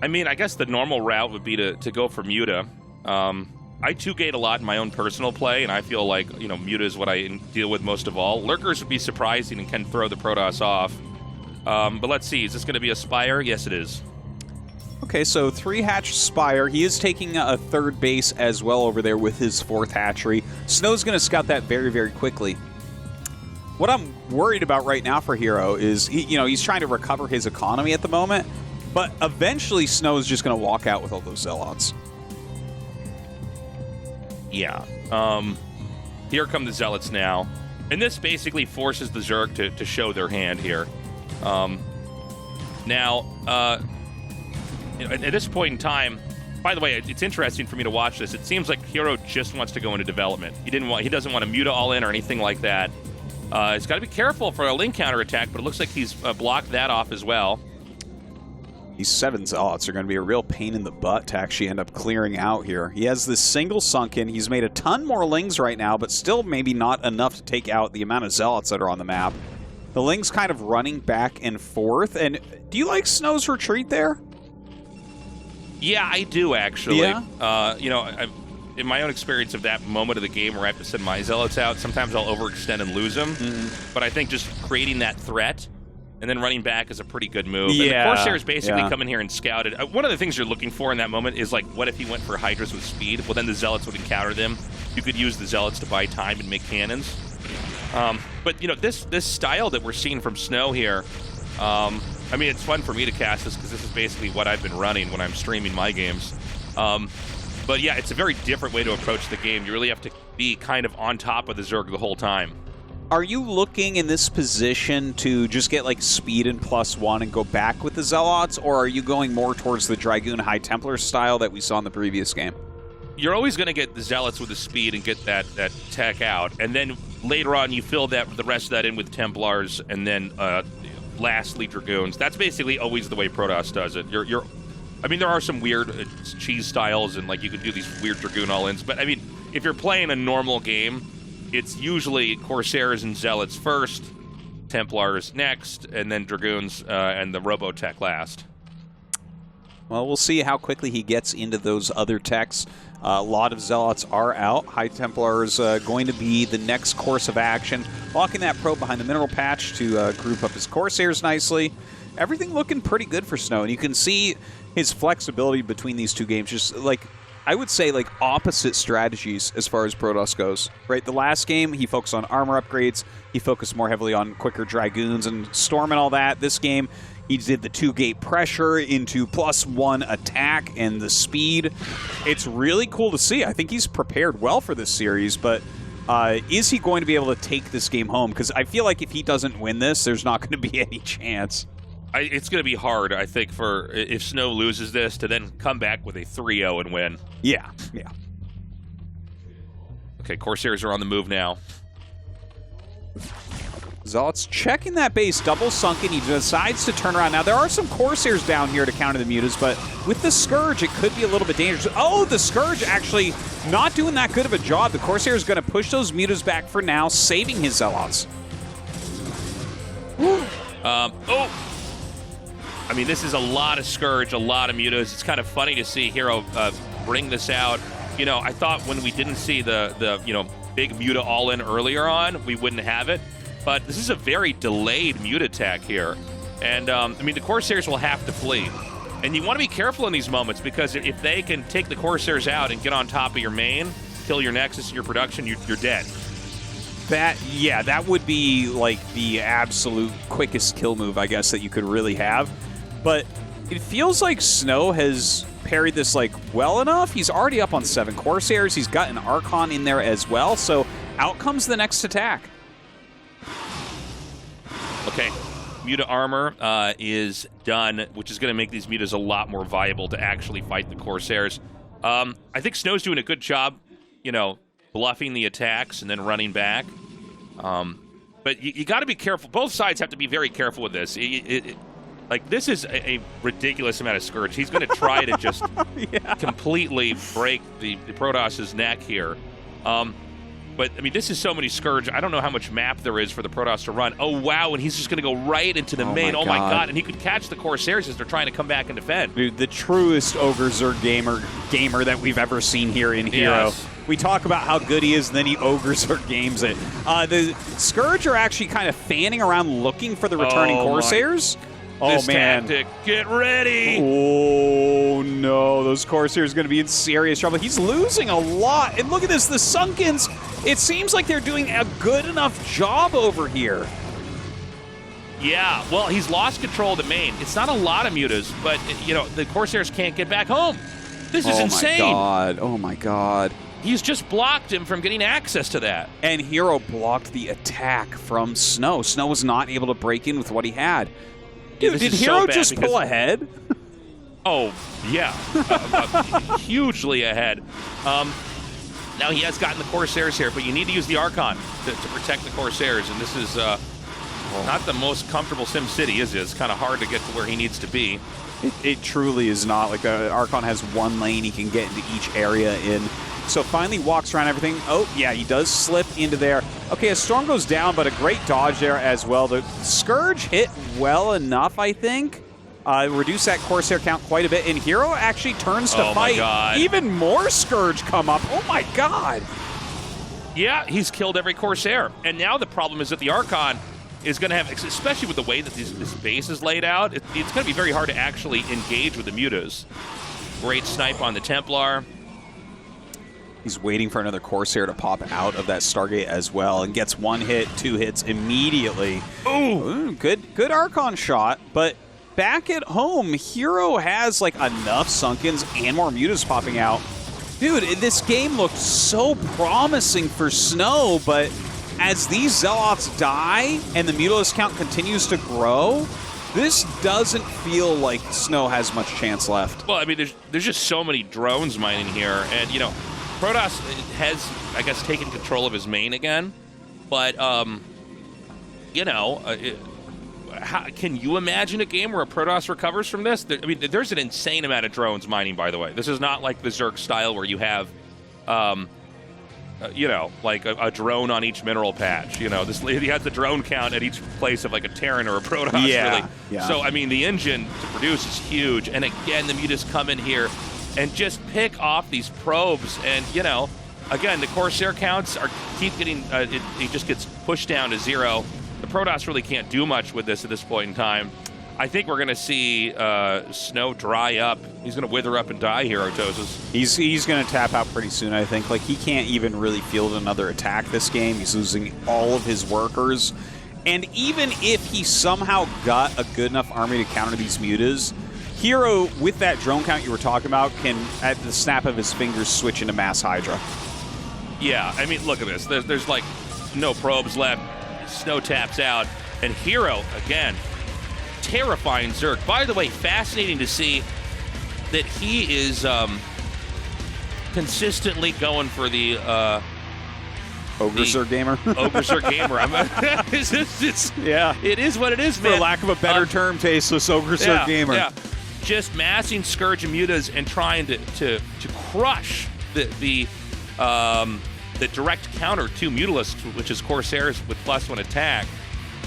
I mean, I guess the normal route would be to go for Muta. I 2-gate a lot in my own personal play, and I feel like, you know, Muta is what I deal with most of all. Lurkers would be surprising and can throw the Protoss off. But let's see, is this going to be a Spire? Yes, it is. Okay, so 3-hatch Spire. He is taking a 3rd base as well over there with his 4th hatchery. SnOw's going to scout that very, very quickly. What I'm worried about right now for herO is, he's trying to recover his economy at the moment, but eventually SnOw's just going to walk out with all those Zealots. Yeah. Here come the Zealots now. And this basically forces the Zerg to show their hand here. Now, at this point in time, by the way, it's interesting for me to watch this. It seems like herO just wants to go into development. He doesn't want to Muta all in or anything like that. He's got to be careful for a Link counterattack, but it looks like he's blocked that off as well. These 7 Zealots are going to be a real pain in the butt to actually end up clearing out here. He has this single sunken. He's made a ton more Lings right now, but still maybe not enough to take out the amount of Zealots that are on the map. The Ling's kind of running back and forth. And do you like SnOw's retreat there? Yeah, I do, actually. Yeah? In my own experience of that moment of the game where I have to send my Zealots out, sometimes I'll overextend and lose them. But I think just creating that threat and then running back is a pretty good move. Yeah, and the Corsairs basically come in here and scouted. One of the things you're looking for in that moment is, like, what if he went for Hydras with speed? Well, then the Zealots would encounter them. You could use the Zealots to buy time and make cannons. But, this style that we're seeing from SnOw here, I mean, it's fun for me to cast this because this is basically what I've been running when I'm streaming my games. But, yeah, it's a very different way to approach the game. You really have to be kind of on top of the Zerg the whole time. Are you looking in this position to just get, like, speed and +1 and go back with the Zealots, or are you going more towards the Dragoon High Templar style that we saw in the previous game? You're always going to get the Zealots with the speed and get that tech out, and then later on you fill the rest of that in with Templars, and then lastly Dragoons. That's basically always the way Protoss does it. I mean, there are some weird cheese styles, and, like, you can do these weird Dragoon all-ins, but I mean, if you're playing a normal game, it's usually Corsairs and Zealots first, Templars next, and then Dragoons and the Robotech last. Well, we'll see how quickly he gets into those other techs. A lot of Zealots are out. High Templar is going to be the next course of action. Locking that probe behind the mineral patch to group up his Corsairs nicely. Everything looking pretty good for SnOw, and you can see his flexibility between these two games. Just like, I would say, like, opposite strategies as far as Protoss goes. Right, the last game he focused on armor upgrades. He focused more heavily on quicker Dragoons and Storm and all that. This game, he did the 2-gate pressure into +1 attack and the speed. It's really cool to see. I think he's prepared well for this series, but is he going to be able to take this game home? Because I feel like if he doesn't win this, there's not going to be any chance. It's going to be hard, I think, for if SnOw loses this to then come back with a 3-0 and win. Yeah. Okay, Corsairs are on the move now. Zealot's checking that base, double sunken. He decides to turn around. Now, there are some Corsairs down here to counter the Mutas, but with the Scourge, it could be a little bit dangerous. Oh, the Scourge actually not doing that good of a job. The Corsair is going to push those Mutas back for now, saving his Zealots. I mean, this is a lot of Scourge, a lot of Mutas. It's kind of funny to see herO bring this out. I thought when we didn't see the big Muta all-in earlier on, we wouldn't have it. But this is a very delayed Muta attack here. And, I mean, the Corsairs will have to flee. And you want to be careful in these moments, because if they can take the Corsairs out and get on top of your main, kill your Nexus and your production, you're dead. That would be, like, the absolute quickest kill move, I guess, that you could really have. But it feels like SnOw has parried this like well enough. He's already up on 7 Corsairs. He's got an Archon in there as well. So out comes the next attack. Okay, Muta armor is done, which is going to make these Mutas a lot more viable to actually fight the Corsairs. I think SnOw's doing a good job, you know, bluffing the attacks and then running back. But you got to be careful. Both sides have to be very careful with this. Like, this is a ridiculous amount of Scourge. He's going to try to just completely break the Protoss' neck here. But, I mean, this is so many Scourge. I don't know how much map there is for the Protoss to run. Oh, wow, and he's just going to go right into the main. Oh, my God. And he could catch the Corsairs as they're trying to come back and defend. Dude, the truest Ogre Zerg gamer that we've ever seen here in herO. Yes. We talk about how good he is, and then he Ogre Zerg games it. The Scourge are actually kind of fanning around looking for the returning Corsairs. This man. tactic, get ready! Oh, no. Those Corsairs are going to be in serious trouble. He's losing a lot. And look at this, the Sunkens. It seems like they're doing a good enough job over here. Yeah, well, he's lost control of the main. It's not a lot of Mutas, but, you know, the Corsairs can't get back home. This is insane. Oh, my God. Oh, my God. He's just blocked him from getting access to that. And herO blocked the attack from SnOw. SnOw was not able to break in with what he had. Dude, did herO just pull ahead? Oh, yeah. Hugely ahead. Now he has gotten the Corsairs here, but you need to use the Archon to protect the Corsairs, and this is not the most comfortable Sim City, is it? It's kind of hard to get to where he needs to be. It truly is not. Like, Archon has one lane he can get into each area in. So finally walks around everything. Oh, yeah, he does slip into there. Okay, a Storm goes down, but a great dodge there as well. The Scourge hit well enough, I think. Reduce that Corsair count quite a bit. And herO actually turns to fight. My God. Even more Scourge come up. Oh, my God. Yeah, he's killed every Corsair. And now the problem is that the Archon is going to have, especially with the way that this base is laid out, it's going to be very hard to actually engage with the Mutas. Great snipe on the Templar. He's waiting for another Corsair to pop out of that Stargate as well, and gets 1 hit, 2 hits immediately. Ooh, good Archon shot, but back at home, herO has like enough Sunkens and more Mutas popping out. Dude, this game looked so promising for SnOw, but as these Zealots die and the Mutalisk count continues to grow, this doesn't feel like SnOw has much chance left. Well, I mean, there's just so many drones mining here, and, you know, Protoss has, I guess, taken control of his main again, but, you know, can you imagine a game where a Protoss recovers from this? I mean, there's an insane amount of drones mining, by the way. This is not like the Zerg style where you have, you know, like a drone on each mineral patch. You know, he has the drone count at each place of like a Terran or a Protoss, really. Yeah. So, I mean, the engine to produce is huge. And again, the Mutas come in here and just pick off these probes. And, you know, again, the Corsair counts keep getting, it just gets pushed down to 0. The Protoss really can't do much with this at this point in time. I think we're going to see SnOw dry up. He's going to wither up and die here, Tastosis. He's going to tap out pretty soon, I think. Like, he can't even really field another attack this game. He's losing all of his workers. And even if he somehow got a good enough army to counter these Mutas, herO, with that drone count you were talking about, can, at the snap of his fingers, switch into Mass Hydra. Yeah, I mean, look at this. There's like no probes left. SnOw taps out. And herO, again, terrifying Zerg. By the way, fascinating to see that he is consistently going for the Ogre Zerg Gamer. Ogre Zerg Gamer. It is what it is, man. For lack of a better term, Tasteless Ogre Zerg Gamer. Yeah, just massing Scourge and Mutas and trying to crush the direct counter to Mutalisks, which is Corsairs with +1 attack.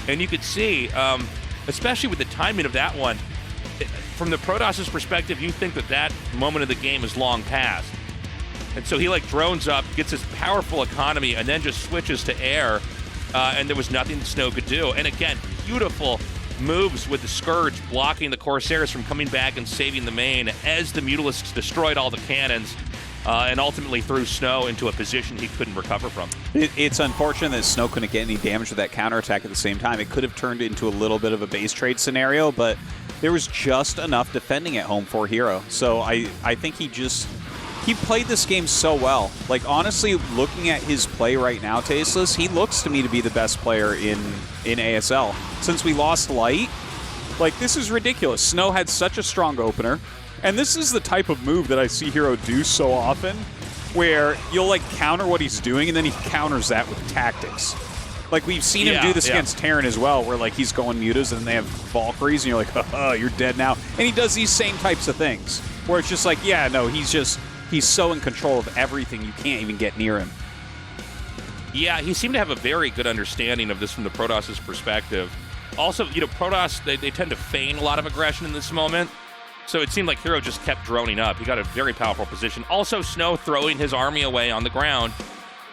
And you could see, especially with the timing of that one, from the Protoss' perspective, you think that moment of the game is long past. And so he like drones up, gets his powerful economy, and then just switches to air, and there was nothing SnOw could do. And again, beautiful moves with the Scourge blocking the Corsairs from coming back and saving the main as the Mutalisks destroyed all the cannons. And ultimately threw SnOw into a position he couldn't recover from. It's unfortunate that SnOw couldn't get any damage with that counterattack at the same time. It could have turned into a little bit of a base trade scenario, but there was just enough defending at home for herO. So I think he played this game so well. Like, honestly, looking at his play right now, Tasteless, he looks to me to be the best player in ASL. Since we lost Light, like, this is ridiculous. SnOw had such a strong opener, and this is the type of move that I see herO do so often, where you'll, like, counter what he's doing, and then he counters that with tactics. Like, we've seen him do this against Terran as well, where, like, he's going mutas, and then they have Valkyries, and you're like, oh, you're dead now. And he does these same types of things, where it's just like, yeah, no, he's so in control of everything, you can't even get near him. Yeah, he seemed to have a very good understanding of this from the Protoss' perspective. Also, you know, Protoss, they tend to feign a lot of aggression in this moment, so it seemed like herO just kept droning up. He got a very powerful position. Also, SnOw throwing his army away on the ground.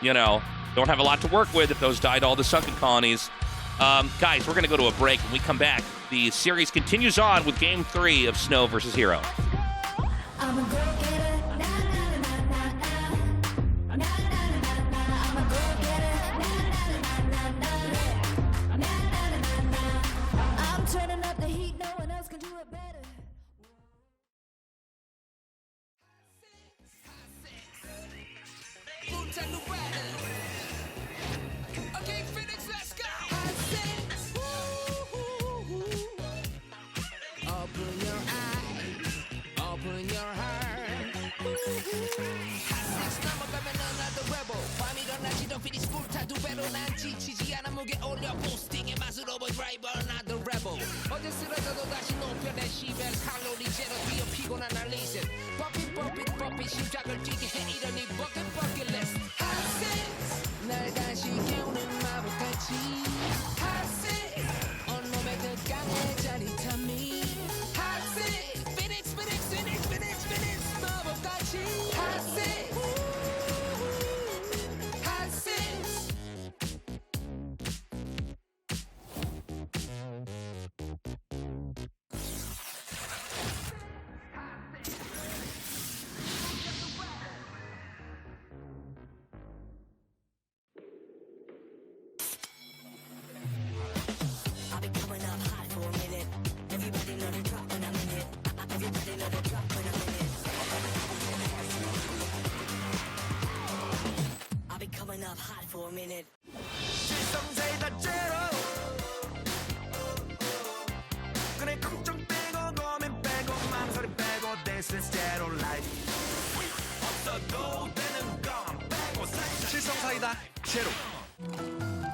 You know, don't have a lot to work with if those died all the sunken colonies. Guys, we're going to go to a break. When we come back, the series continues on with Game 3 of SnOw versus herO. I'm a go-getter, na na na na na na, na na na na. I'm a go-getter, na na na na na, na na na na. I'm turning up the heat, no one else can do it better. Okay, Phoenix, let's go. Open your eyes, open your heart. 넘어가면 another rebel. 밤이 일어나지 don't finish full 타 두 배로 난 지치지 않아 무게 올려 보스팅의 맛으로 overdrive another rebel. 어제 쓰러져도 다시 높여 내 시벨 칼로리 제로 뛰어 피곤한 날 리셋. 버핏 심장을 뛰게 해 이러니 bucket list. 날 다시 깨우는 마법같이 온몸에 그 강의 짜릿함이 Phoenix 마법같이 I've been coming up hot for a minute. Everybody know the drop when I'm in it. Everybody know the drop when I'm in it. I've been coming up hot for a minute. Some say the zero. 그래 걱정 빼고 고민 빼고 망설임 빼고 this is zero life. 없어도 되는 건 빼고 실성사이다 제로.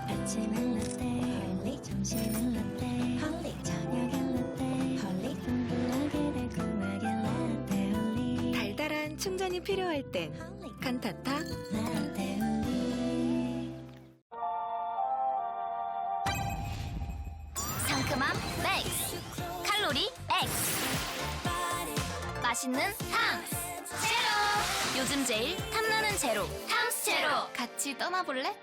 아침은 라떼, 홀릭 점심은 라떼, 홀릭 저녁은 라떼, 홀릭 둥글하게 달콤하게 라떼 홀릭. 달달한 충전이 필요할 땐 칸타타 라떼 홀릭. 상큼함 맥스, 칼로리 X, 맛있는 탐스 제로. 요즘 제일 탐나는 제로, 탐스 제로. 같이 떠나볼래?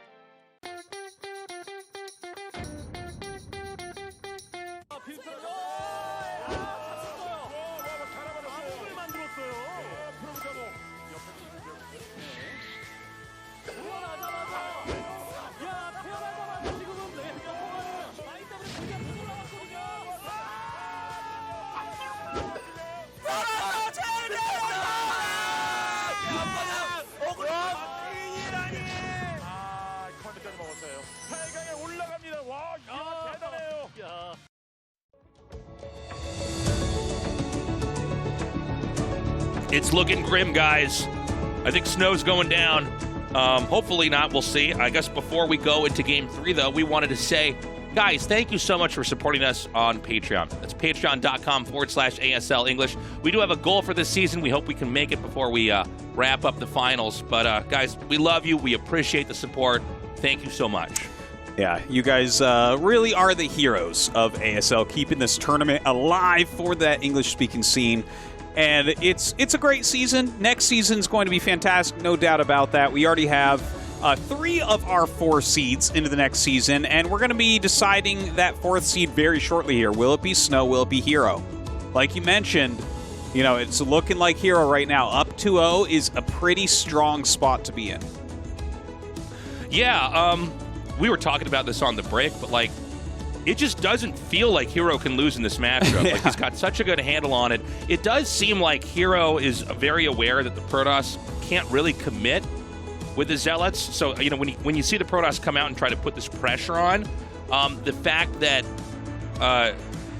It's looking grim, guys. I think SnOw's going down. Hopefully not. We'll see. I guess before we go into Game 3, though, we wanted to say, guys, thank you so much for supporting us on Patreon. That's patreon.com/ASL English. We do have a goal for this season. We hope we can make it before we wrap up the finals. But, guys, we love you. We appreciate the support. Thank you so much. Yeah, you guys really are the heroes of ASL, keeping this tournament alive for that English-speaking scene. And it's a great season. Next season's going to be fantastic, no doubt about that. We already have 3 of our 4 seeds into the next season, and we're going to be deciding that 4th seed very shortly here. Will it be SnOw? Will it be herO? Like you mentioned, you know, it's looking like herO right now. Up 2-0 is a pretty strong spot to be in. Yeah, we were talking about this on the break, but, like, it just doesn't feel like herO can lose in this matchup. Like, he's got such a good handle on it. It does seem like herO is very aware that the Protoss can't really commit with the Zealots. So, you know, when you see the Protoss come out and try to put this pressure on, the fact that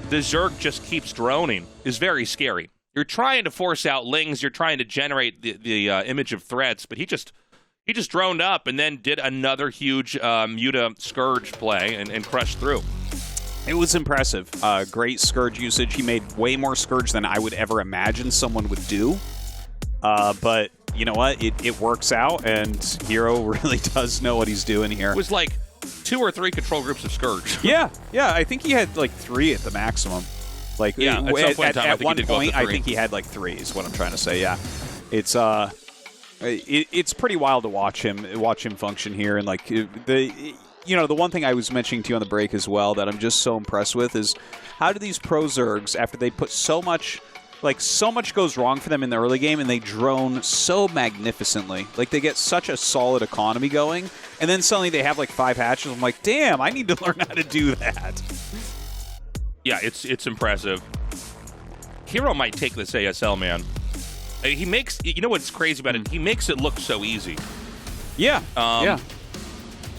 the Zerg just keeps droning is very scary. You're trying to force out Lings. You're trying to generate the image of threats, but he just droned up and then did another huge Muta Scourge play and crushed through. It was impressive. Great Scourge usage. He made way more Scourge than I would ever imagine someone would do. But you know what? It works out, and herO really does know what he's doing here. It was like 2 or 3 control groups of Scourge. Yeah. I think he had like 3 at the maximum. Like, yeah, at some point in time, at one point, I think he had like 3 is what I'm trying to say. Yeah, it's pretty wild to watch him function here, and like the one thing I was mentioning to you on the break as well that I'm just so impressed with is how do these pro Zergs, after they put so much goes wrong for them in the early game and they drone so magnificently, like they get such a solid economy going, and then suddenly they have like 5 hatches. I'm like, damn, I need to learn how to do that. Yeah, it's impressive. herO might take this ASL, man. He makes, you know what's crazy about it? He makes it look so easy. Yeah. Yeah.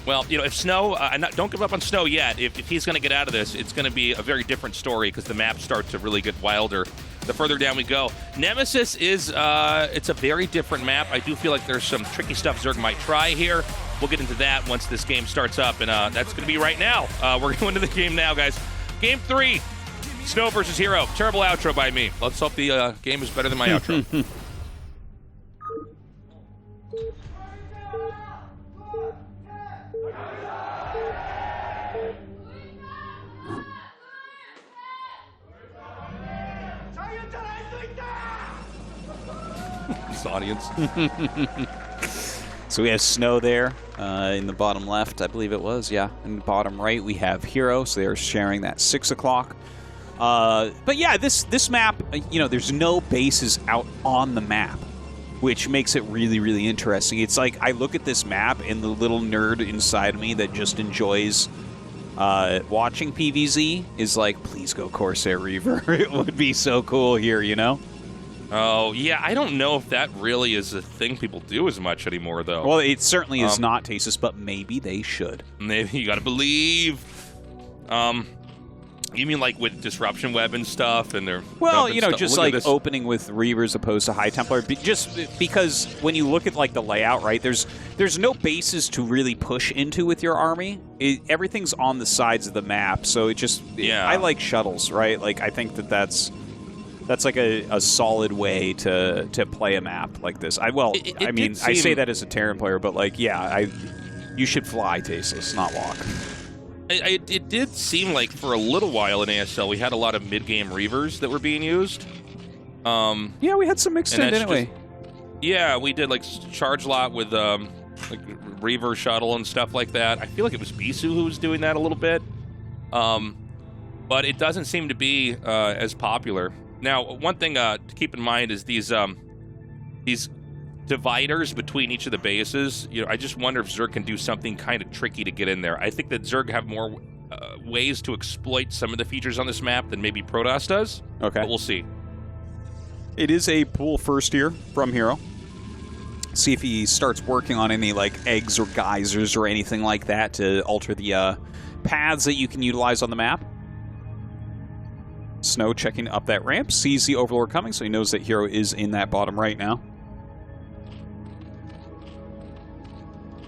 Well, you know, if SnOw, don't give up on SnOw yet. If he's going to get out of this, it's going to be a very different story because the maps start to really get wilder the further down we go. Nemesis is, it's a very different map. I do feel like there's some tricky stuff Zerg might try here. We'll get into that once this game starts up, and that's going to be right now. We're going to the game now, guys. Game 3, SnOw versus herO. Terrible outro by me. Let's hope the game is better than my outro. This audience. So we have SnOw there in the bottom left, I believe it was. Yeah, in the bottom right we have herO, so they're sharing that 6 o'clock. But yeah, this map, you know, there's no bases out on the map, which makes it really, really interesting. It's like I look at this map and the little nerd inside me that just enjoys watching PvZ is like, please go Corsair Reaver. It would be so cool here, you know? Oh, yeah, I don't know if that really is a thing people do as much anymore, though. Well, it certainly is not, Tastosis, but maybe they should. Maybe you gotta believe. You mean like with disruption weapon stuff and their... Well, you know, just like opening with Reavers opposed to High Templar, just because when you look at like the layout, right, there's no bases to really push into with your army. Everything's on the sides of the map, so it just... Yeah. I like shuttles, right? Like, I think that's like a solid way to play a map like this. I say that as a Terran player, but like, yeah, you should fly, Tastosis, not walk. It did seem like for a little while in ASL we had a lot of mid-game Reavers that were being used. Yeah, we had some mixed in, didn't we? Yeah, we did like charge lot with like Reaver shuttle and stuff like that. I feel like it was Bisu who was doing that a little bit. But it doesn't seem to be as popular. Now, one thing to keep in mind is these dividers between each of the bases. You know, I just wonder if Zerg can do something kind of tricky to get in there. I think that Zerg have more ways to exploit some of the features on this map than maybe Protoss does. Okay. But we'll see. It is a pool first here from herO. See if he starts working on any like eggs or geysers or anything like that to alter the paths that you can utilize on the map. SnOw checking up that ramp, sees the Overlord coming, so he knows that herO is in that bottom right now.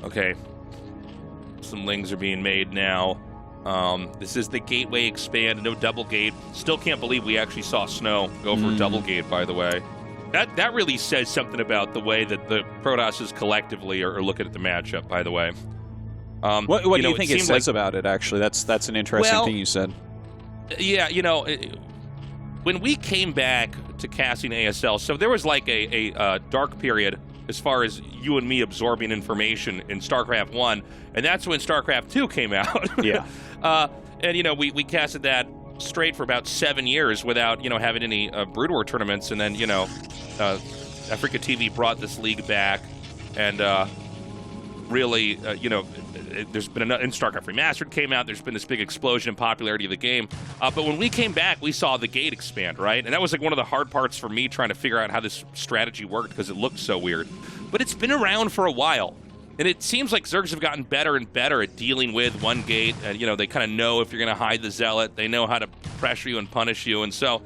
Okay. Some Lings are being made now. This is the gateway expand, no double gate. Still can't believe we actually saw SnOw go for a double gate, by the way. That really says something about the way that the Protosses collectively are looking at the matchup, by the way. What do you think it says about it, actually? That's an interesting thing you said. Yeah, you know, when we came back to casting ASL, so there was like a dark period as far as you and me absorbing information in StarCraft 1, and that's when StarCraft 2 came out. Yeah. And, you know, we casted that straight for about 7 years without, you know, having any Brood War tournaments, and then, you know, AfreecaTV brought this league back, and really, there's been in StarCraft Remastered came out. There's been this big explosion in popularity of the game. But when we came back, we saw the gate expand, right? And that was like one of the hard parts for me trying to figure out how this strategy worked because it looked so weird. But it's been around for a while. And it seems like Zergs have gotten better and better at dealing with one gate. And, they kind of know if you're going to hide the Zealot. They know how to pressure you and punish you. And so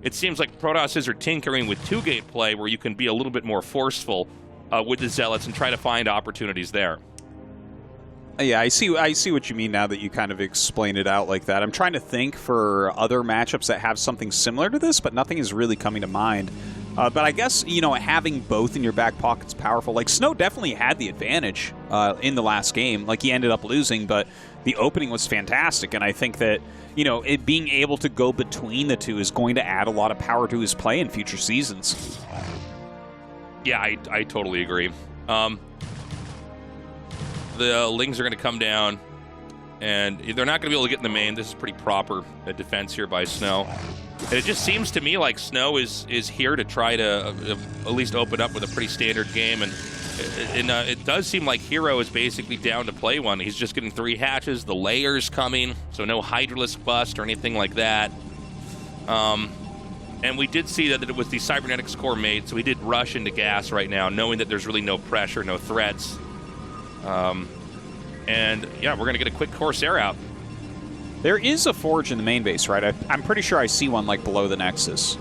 it seems like Protosses are tinkering with two-gate play where you can be a little bit more forceful with the Zealots and try to find opportunities there. Yeah, I see what you mean now that you kind of explain it out like that. I'm trying to think for other matchups that have something similar to this, but nothing is really coming to mind. But I guess, having both in your back pocket's powerful. Like, SnOw definitely had the advantage in the last game. Like, he ended up losing, but the opening was fantastic. And I think that, it being able to go between the two is going to add a lot of power to his play in future seasons. Yeah, I totally agree. The Lings are going to come down, and they're not going to be able to get in the main. This is pretty proper defense here by SnOw. And it just seems to me like SnOw is here to try to at least open up with a pretty standard game. And it does seem like herO is basically down to play one. He's just getting 3 hatches, the layers coming, so no Hydralisk bust or anything like that. And we did see that it was the Cybernetics core made, so he did rush into gas right now, knowing that there's really no pressure, no threats. And yeah, we're going to get a quick Corsair out. There is a forge in the main base, right? I'm pretty sure I see one like below the Nexus.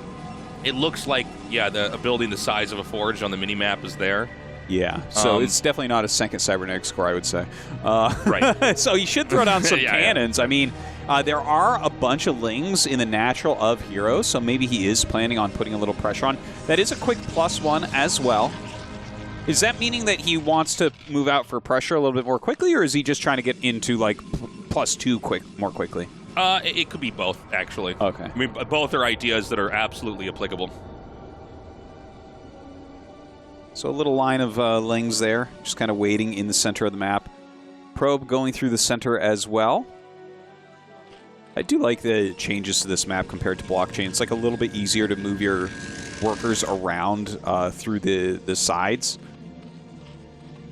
It looks like, yeah, a building the size of a forge on the mini-map is there. Yeah, so it's definitely not a second Cybernetics core, I would say. Right. So you should throw down some Yeah, cannons. I mean, there are a bunch of Lings in the natural of herO, so maybe he is planning on putting a little pressure on. That is a quick +1 as well. Is that meaning that he wants to move out for pressure a little bit more quickly, or is he just trying to get into, like, +2 more quickly? It could be both, actually. Okay. I mean, both are ideas that are absolutely applicable. So a little line of Lings there, just kind of waiting in the center of the map. Probe going through the center as well. I do like the changes to this map compared to Blockchain. It's like a little bit easier to move your workers around through the sides.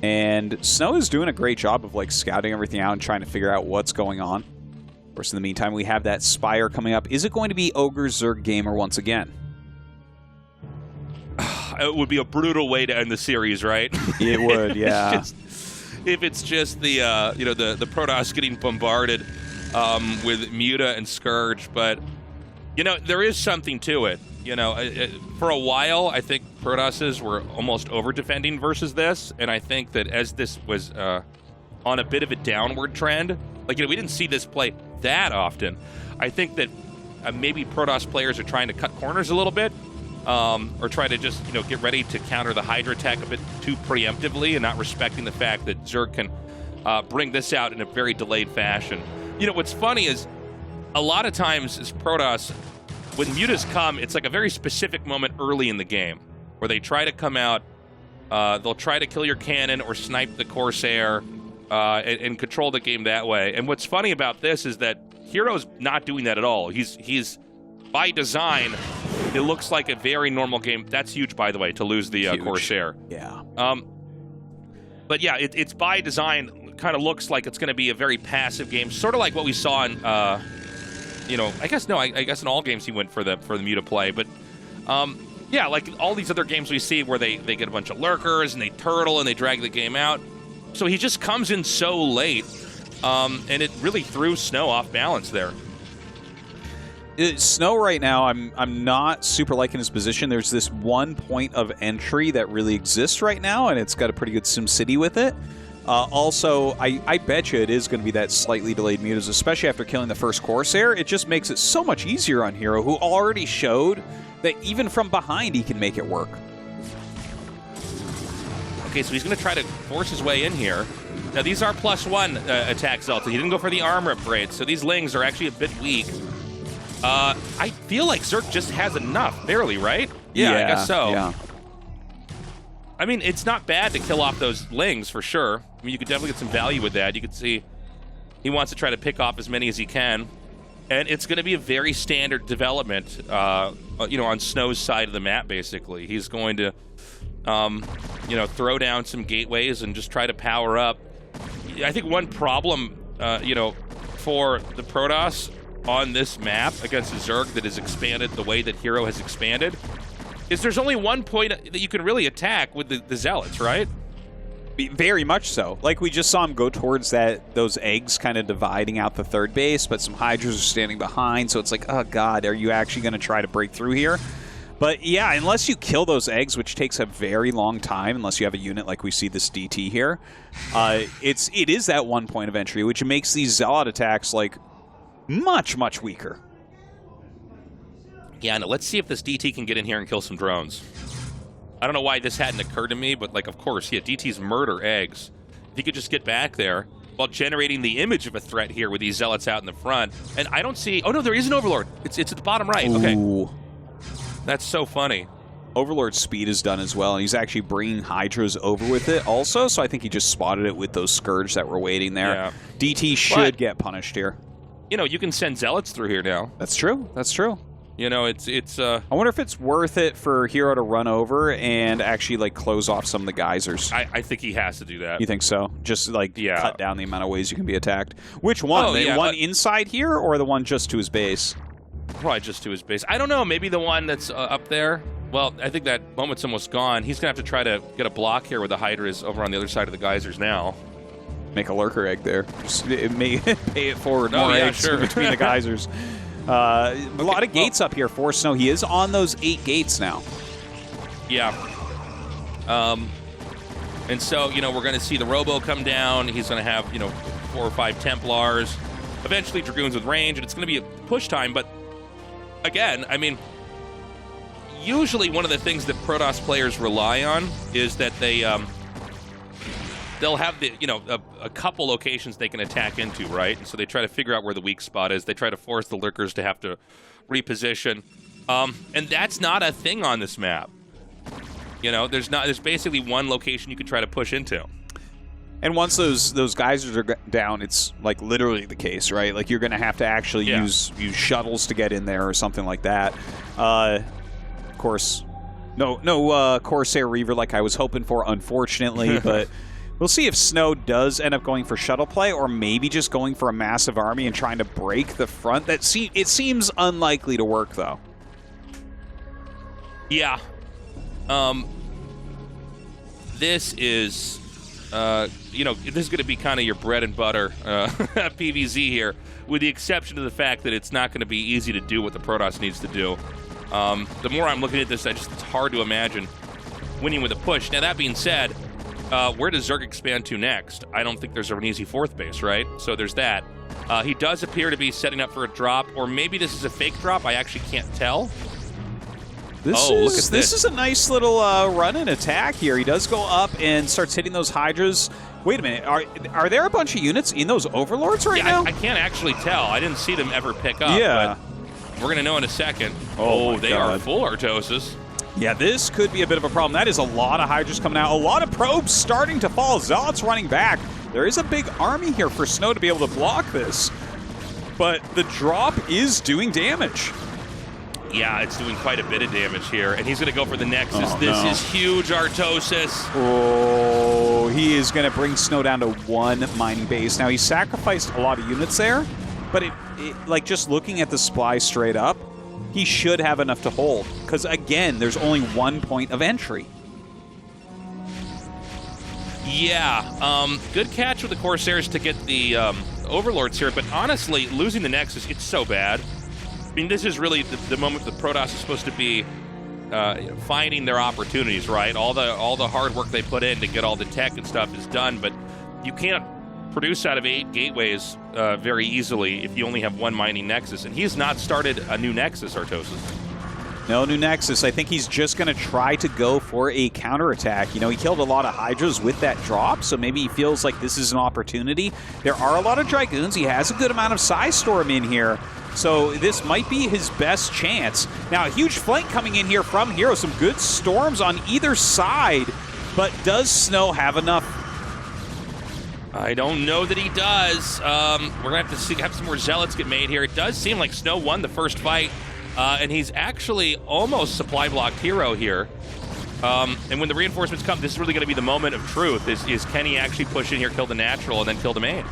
And SnOw is doing a great job of like scouting everything out and trying to figure out what's going on. Of course, in the meantime, we have that Spire coming up. Is it going to be Ogre Zerg Gamer once again? It would be a brutal way to end the series, right? It would, yeah. If it's just the the Protoss getting bombarded with Muta and Scourge, but there is something to it. For a while, I think Protosses were almost over-defending versus this, and I think that as this was on a bit of a downward trend, we didn't see this play that often. I think that maybe Protoss players are trying to cut corners a little bit, or try to just, get ready to counter the Hydra attack a bit too preemptively and not respecting the fact that Zerg can bring this out in a very delayed fashion. What's funny is a lot of times as Protoss, when mutas come, it's like a very specific moment early in the game where they try to come out, they'll try to kill your cannon or snipe the Corsair and control the game that way. And what's funny about this is that herO's not doing that at all. He's by design, it looks like a very normal game. That's huge, by the way, to lose the Corsair. Yeah. But yeah, it's by design, kind of looks like it's going to be a very passive game, sort of like what we saw in, I guess in all games he went for the Muta play, but yeah, like all these other games we see where they get a bunch of lurkers and they turtle and they drag the game out. So he just comes in so late, and it really threw SnOw off balance there. SnOw right now, I'm not super liking his position. There's this one point of entry that really exists right now, and it's got a pretty good SimCity with it. Also, I bet you it is going to be that slightly delayed mutas, especially after killing the first Corsair. It just makes it so much easier on herO, who already showed that even from behind he can make it work. Okay, so he's going to try to force his way in here. Now, these are +1 attacks also. He didn't go for the armor upgrade, so these Lings are actually a bit weak. I feel like Zerg just has enough, barely, right? Yeah, I guess so. Yeah. I mean, it's not bad to kill off those Lings, for sure. I mean, you could definitely get some value with that. You could see he wants to try to pick off as many as he can. And it's going to be a very standard development, on SnOw's side of the map, basically. He's going to you know, throw down some gateways and just try to power up. I think one problem, you know, for the Protoss on this map against a Zerg that has expanded the way that herO has expanded is there's only one point that you can really attack with the Zealots, right? Very much so. Like, we just saw him go towards those eggs kind of dividing out the third base, but some Hydras are standing behind, so it's like, oh god, are you actually going to try to break through here? But yeah, unless you kill those eggs, which takes a very long time, unless you have a unit like we see this DT here, it is that one point of entry, which makes these Zealot attacks, like, much, much weaker. Yeah, no, let's see if this DT can get in here and kill some drones. I don't know why this hadn't occurred to me, but, like, of course, yeah, DTs murder eggs. If he could just get back there while generating the image of a threat here with these Zealots out in the front. And I don't see... Oh, no, there is an Overlord. It's at the bottom right. Okay. Ooh. That's so funny. Overlord's speed is done as well, and he's actually bringing Hydras over with it also, so I think he just spotted it with those Scourge that were waiting there. Yeah. DT should get punished here. You know, you can send Zealots through here now. That's true. That's true. You know, it's I wonder if it's worth it for herO to run over and actually, like, close off some of the geysers. I think he has to do that. You think so? Just, like, cut down the amount of ways you can be attacked. Which one? Oh, the one inside here or the one just to his base? Probably just to his base. I don't know. Maybe the one that's up there. Well, I think that moment's almost gone. He's going to have to try to get a block here with the Hydras over on the other side of the geysers now. Make a lurker egg there. Just, it may pay it forward. More eggs sure. between the geysers. A lot of gates up here for SnOw. He is on those 8 gates now. Yeah. And so, you know, we're going to see the Robo come down. He's going to have, you know, 4 or 5 Templars. Eventually, Dragoons with range, and it's going to be a push time. But, again, I mean, usually one of the things that Protoss players rely on is that they'll have the, you know, a couple locations they can attack into, right? And so they try to figure out where the weak spot is. They try to force the lurkers to have to reposition. And that's not a thing on this map. You know, there's basically one location you can try to push into. And once those geysers are down, it's like literally the case, right? Like, you're going to have to actually use shuttles to get in there or something like that. Of course, no Corsair Reaver like I was hoping for, unfortunately, but we'll see if SnOw does end up going for shuttle play or maybe just going for a massive army and trying to break the front. It seems unlikely to work, though. Yeah. This is, you know, this is going to be kind of your bread and butter PvZ here, with the exception of the fact that it's not going to be easy to do what the Protoss needs to do. The more I'm looking at this, it's hard to imagine winning with a push. Now, that being said, where does Zerg expand to next? I don't think there's an easy 4th base, right? So there's that. He does appear to be setting up for a drop, or maybe this is a fake drop. I actually can't tell. Look at this. This is a nice little run and attack here. He does go up and starts hitting those Hydras. Wait a minute. Are there a bunch of units in those Overlords right now? I can't actually tell. I didn't see them ever pick up. Yeah. But we're going to know in a second. Oh they are full Artosis. Yeah, this could be a bit of a problem. That is a lot of Hydras coming out. A lot of probes starting to fall. Zealots running back. There is a big army here for SnOw to be able to block this. But the drop is doing damage. Yeah, it's doing quite a bit of damage here. And he's going to go for the Nexus. This is huge, Artosis. Oh, he is going to bring SnOw down to 1 mining base. Now, he sacrificed a lot of units there. But, like, just looking at the supply straight up, he should have enough to hold. Because, again, there's only 1 point of entry. Yeah, good catch with the Corsairs to get the Overlords here. But honestly, losing the Nexus, it's so bad. I mean, this is really the moment the Protoss is supposed to be finding their opportunities, right? All the hard work they put in to get all the tech and stuff is done, but you can't produce out of 8 gateways very easily if you only have 1 mining Nexus. And he has not started a new Nexus, Artosis. No new Nexus. I think he's just going to try to go for a counterattack. You know, he killed a lot of Hydras with that drop, so maybe he feels like this is an opportunity. There are a lot of Dragoons. He has a good amount of Psy Storm in here, so this might be his best chance. Now, a huge flank coming in here from herO. Some good storms on either side, but does SnOw have enough? I don't know that he does. We're going to have to have some more Zealots get made here. It does seem like SnOw won the first fight, and he's actually almost supply blocked herO here. And when the reinforcements come, this is really going to be the moment of truth. Is Kenny actually push in here, kill the natural, and then kill the main?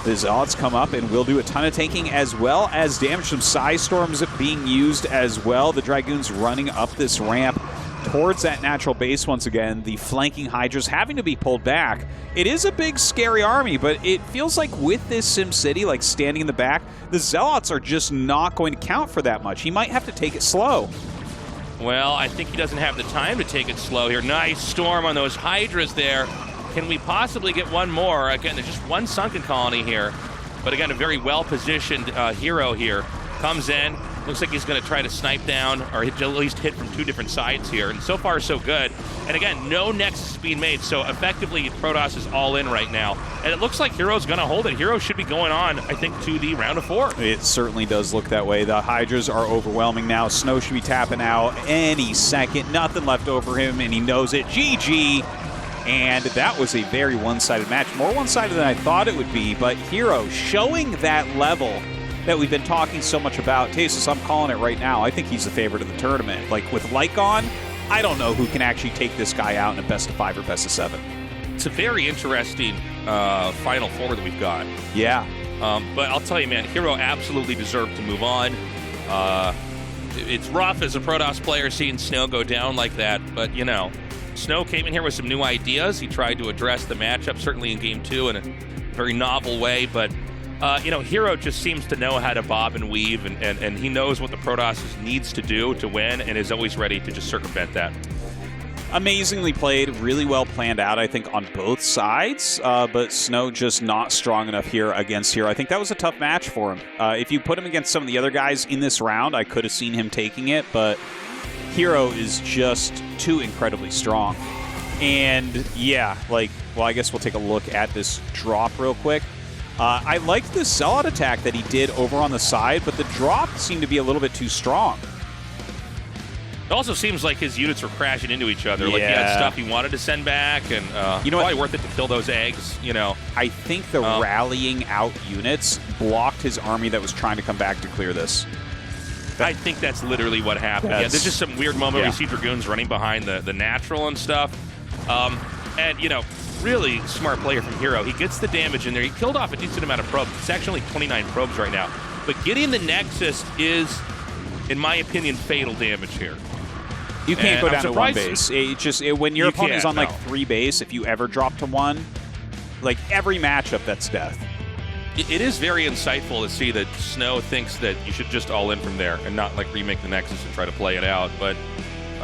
The Zealots come up and will do a ton of tanking as well as damage. Some Psy Storms being used as well. The Dragoons running up this ramp towards that natural base once again. The flanking Hydras having to be pulled back. It is a big, scary army, but it feels like with this SimCity, like standing in the back, the Zealots are just not going to count for that much. He might have to take it slow. Well, I think he doesn't have the time to take it slow here. Nice storm on those Hydras there. Can we possibly get one more? Again, there's just one sunken colony here. But again, a very well-positioned herO here. Comes in, looks like he's going to try to snipe down, or at least hit from two different sides here. And so far, so good. And again, no Nexus is being made, so effectively, Protoss is all in right now. And it looks like herO's going to hold it. herO should be going on, I think, to the round of 4. It certainly does look that way. The Hydras are overwhelming now. SnOw should be tapping out any second. Nothing left over him, and he knows it. GG. And that was a very one-sided match. More one-sided than I thought it would be, but herO showing that level that we've been talking so much about. Tastosis, I'm calling it right now. I think he's the favorite of the tournament. Like, with Lycon, I don't know who can actually take this guy out in a best-of-5 or best-of-7. It's a very interesting Final Four that we've got. Yeah. But I'll tell you, man, herO absolutely deserved to move on. It's rough as a Protoss player seeing SnOw go down like that, but, you know, SnOw came in here with some new ideas. He tried to address the matchup, certainly in Game 2, in a very novel way, but you know, herO just seems to know how to bob and weave, and he knows what the Protoss needs to do to win, and is always ready to just circumvent that. Amazingly played, really well planned out, I think, on both sides, but SnOw just not strong enough here against herO. I think that was a tough match for him. If you put him against some of the other guys in this round, I could have seen him taking it, but herO is just too incredibly strong. And yeah, like, well, I guess we'll take a look at this drop real quick. I liked the Zealot attack that he did over on the side, but the drop seemed to be a little bit too strong. It also seems like his units were crashing into each other. Like, he had stuff he wanted to send back, and you know, probably worth it to kill those eggs, you know. I think the rallying out units blocked his army that was trying to come back to clear this. I think that's literally what happened. Yeah, there's just some weird moment where you see Dragoons running behind the natural and stuff. And, you know, really smart player from herO. He gets the damage in there. He killed off a decent amount of probes. It's actually 29 probes right now. But getting the Nexus is, in my opinion, fatal damage here. You can't go down to one base. When your opponent is on like 3 base, if you ever drop to 1, like every matchup, that's death. It is very insightful to see that SnOw thinks that you should just all in from there and not like remake the Nexus and try to play it out. But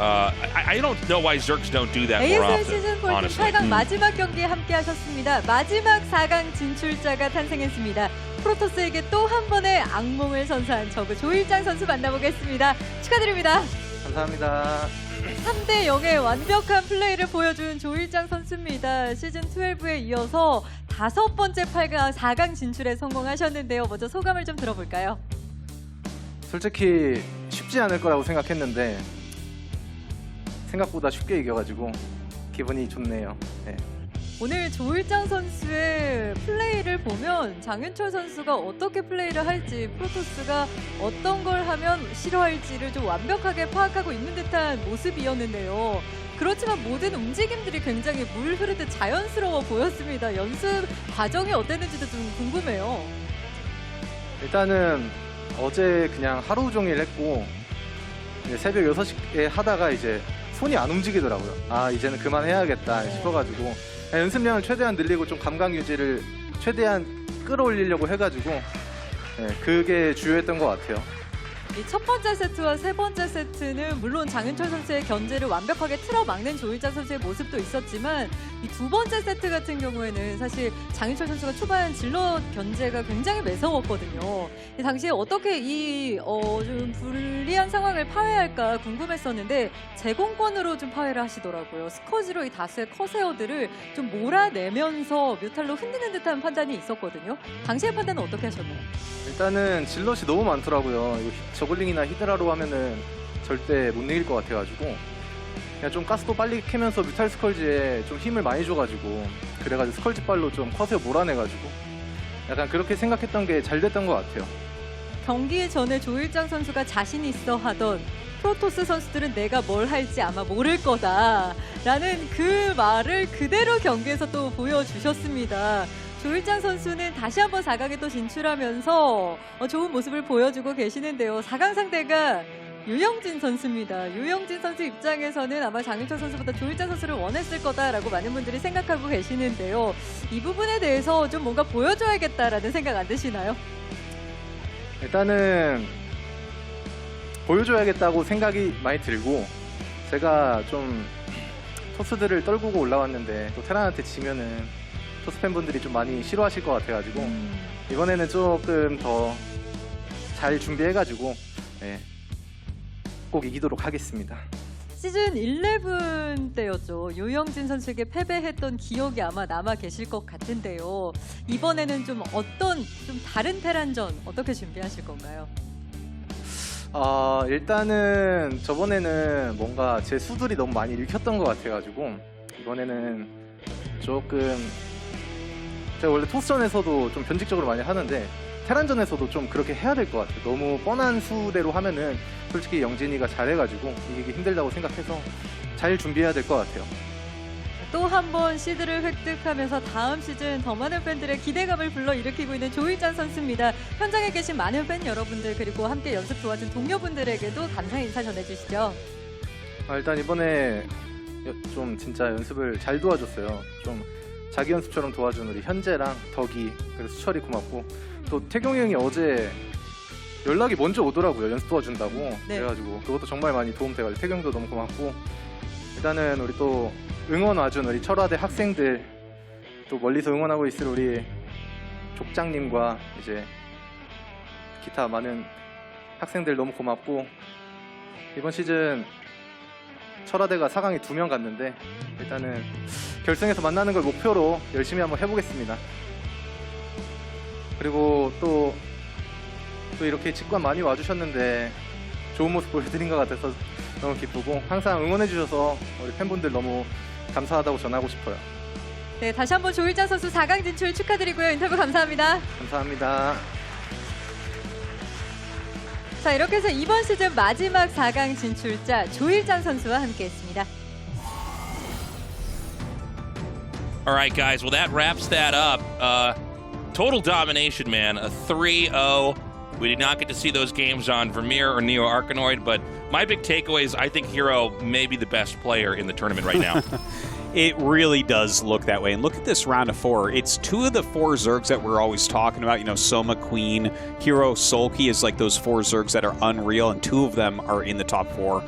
I don't know why Zergs don't do that more ASL often, 시즌 14 honestly. 8강 마지막 경기에 함께 하셨습니다. 마지막 4강 진출자가 탄생했습니다. 프로토스에게 또 한 번의 악몽을 선사한 저그 조일장 선수 만나보겠습니다. 축하드립니다. 감사합니다. 3대 0의 완벽한 플레이를 보여준 조일장 선수입니다. 시즌 12에 이어서 5번째 8강, 4강 진출에 성공하셨는데요. 먼저 소감을 좀 들어볼까요? 솔직히 쉽지 않을 거라고 생각했는데 생각보다 쉽게 이겨가지고 기분이 좋네요. 네. 오늘 조일장 선수의 플레이를 보면 장윤철 선수가 어떻게 플레이를 할지, 프로토스가 어떤 걸 하면 싫어할지를 좀 완벽하게 파악하고 있는 듯한 모습이었는데요. 그렇지만 모든 움직임들이 굉장히 물 흐르듯 자연스러워 보였습니다. 연습 과정이 어땠는지도 좀 궁금해요. 일단은 어제 그냥 하루 종일 했고 이제 새벽 6시에 하다가 이제 손이 안 움직이더라고요. 아, 이제는 그만해야겠다 싶어가지고 연습량을 최대한 늘리고 좀 감각 유지를 최대한 끌어올리려고 해가지고 그게 주요했던 것 같아요. 이 첫 번째 세트와 세 번째 세트는 물론 장윤철 선수의 견제를 완벽하게 틀어막는 조일장 선수의 모습도 있었지만 이 두 번째 세트 같은 경우에는 사실 장윤철 선수가 초반 질럿 견제가 굉장히 매서웠거든요. 이 당시에 어떻게 이 좀 불리한 상황을 파괴할까 궁금했었는데 제공권으로 좀 파괴를 하시더라고요. 스커지로 이 다수의 커세어들을 좀 몰아내면서 뮤탈로 흔드는 듯한 판단이 있었거든요. 당시의 판단은 어떻게 하셨나요? 일단은 질럿이 너무 많더라고요. 이거 저글링이나 히드라로 하면은 절대 못 이길 것 같아가지고 그냥 좀 가스도 빨리 캐면서 뮤탈 스컬지에 좀 힘을 많이 줘가지고 그래가지고 스컬지 발로 좀 커세어 몰아내가지고 약간 그렇게 생각했던 게 잘 됐던 것 같아요. 경기 전에 조일장 선수가 자신 있어 하던 프로토스 선수들은 내가 뭘 할지 아마 모를 거다라는 그 말을 그대로 경기에서 또 보여주셨습니다. 조일장 선수는 다시 한번 4강에 또 진출하면서 좋은 모습을 보여주고 계시는데요. 4강 상대가 유영진 선수입니다. 유영진 선수 입장에서는 아마 장윤철 선수보다 조일장 선수를 원했을 거다라고 많은 분들이 생각하고 계시는데요. 이 부분에 대해서 좀 뭔가 보여줘야겠다라는 생각 안 드시나요? 일단은 보여줘야겠다고 생각이 많이 들고, 제가 좀 토스들을 떨구고 올라왔는데 또 테란한테 지면은 토스 팬분들이 좀 많이 싫어하실 것 같아가지고 이번에는 조금 더 잘 준비해가지고 꼭 이기도록 하겠습니다. 시즌 11 때였죠. 유영진 선수에게 패배했던 기억이 아마 남아 계실 것 같은데요. 이번에는 좀 다른 테란전 어떻게 준비하실 건가요? 일단은 저번에는 뭔가 제 수들이 너무 많이 읽혔던 것 같아가지고 이번에는 조금, 제가 원래 토스전에서도 좀 변칙적으로 많이 하는데 테란전에서도 좀 그렇게 해야 될 것 같아요. 너무 뻔한 수대로 하면은 솔직히 영진이가 잘해가지고 이기기 힘들다고 생각해서 잘 준비해야 될 것 같아요. 또 한 번 시드를 획득하면서 다음 시즌 더 많은 팬들의 기대감을 불러일으키고 있는 조일장 선수입니다. 현장에 계신 많은 팬 여러분들 그리고 함께 연습 도와준 동료분들에게도 감사의 인사 전해주시죠. 일단 이번에 좀 진짜 연습을 잘 도와줬어요. 좀 자기 연습처럼 도와준 우리 현재랑 덕이, 그리고 수철이 고맙고, 또 태경이 형이 어제 연락이 먼저 오더라고요. 연습 도와준다고. 네. 그래가지고 그것도 정말 많이 도움돼가지고 태경도 너무 고맙고, 일단은 우리 또 응원 와준 우리 철화대 학생들, 또 멀리서 응원하고 있을 우리 족장님과 이제 기타 많은 학생들 너무 고맙고, 이번 시즌 철화대가 4강에 2명 갔는데 일단은 결승에서 만나는 걸 목표로 열심히 한번 해보겠습니다. 그리고 또 이렇게 직관 많이 와주셨는데 좋은 모습 보여드린 것 같아서 너무 기쁘고, 항상 응원해주셔서 우리 팬분들 너무 감사하다고 전하고 싶어요. 네, 다시 한번 조일장 선수 4강 진출 축하드리고요. 인터뷰 감사합니다. 감사합니다. 자, 이렇게 해서 이번 시즌 마지막 4강 진출자 조일장 선수와 함께했습니다. All right, guys. Well, that wraps that up. Total domination, man. A 3-0. We did not get to see those games on Vermeer or Neo Arkanoid, but my big takeaway is I think herO may be the best player in the tournament right now. It really does look that way. And look at this round of 4. It's 2 of the 4 Zergs that we're always talking about. You know, Soma, Queen, herO, Sulky is like those 4 Zergs that are unreal, and 2 of them are in the top 4.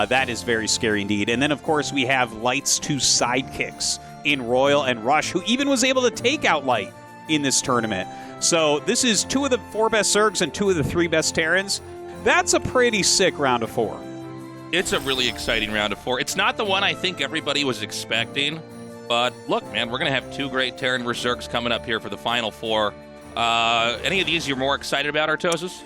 That is very scary indeed. And then, of course, we have Light's 2 sidekicks in Royal and Rush, who even was able to take out Light in this tournament. So this is 2 of the 4 best Zergs and 2 of the 3 best Terrans. That's a pretty sick round of 4. It's a really exciting round of 4. It's not the one I think everybody was expecting, but look, man, we're going to have 2 great Terran vs. Zergs coming up here for the final 4. Any of these you're more excited about, Tastosis?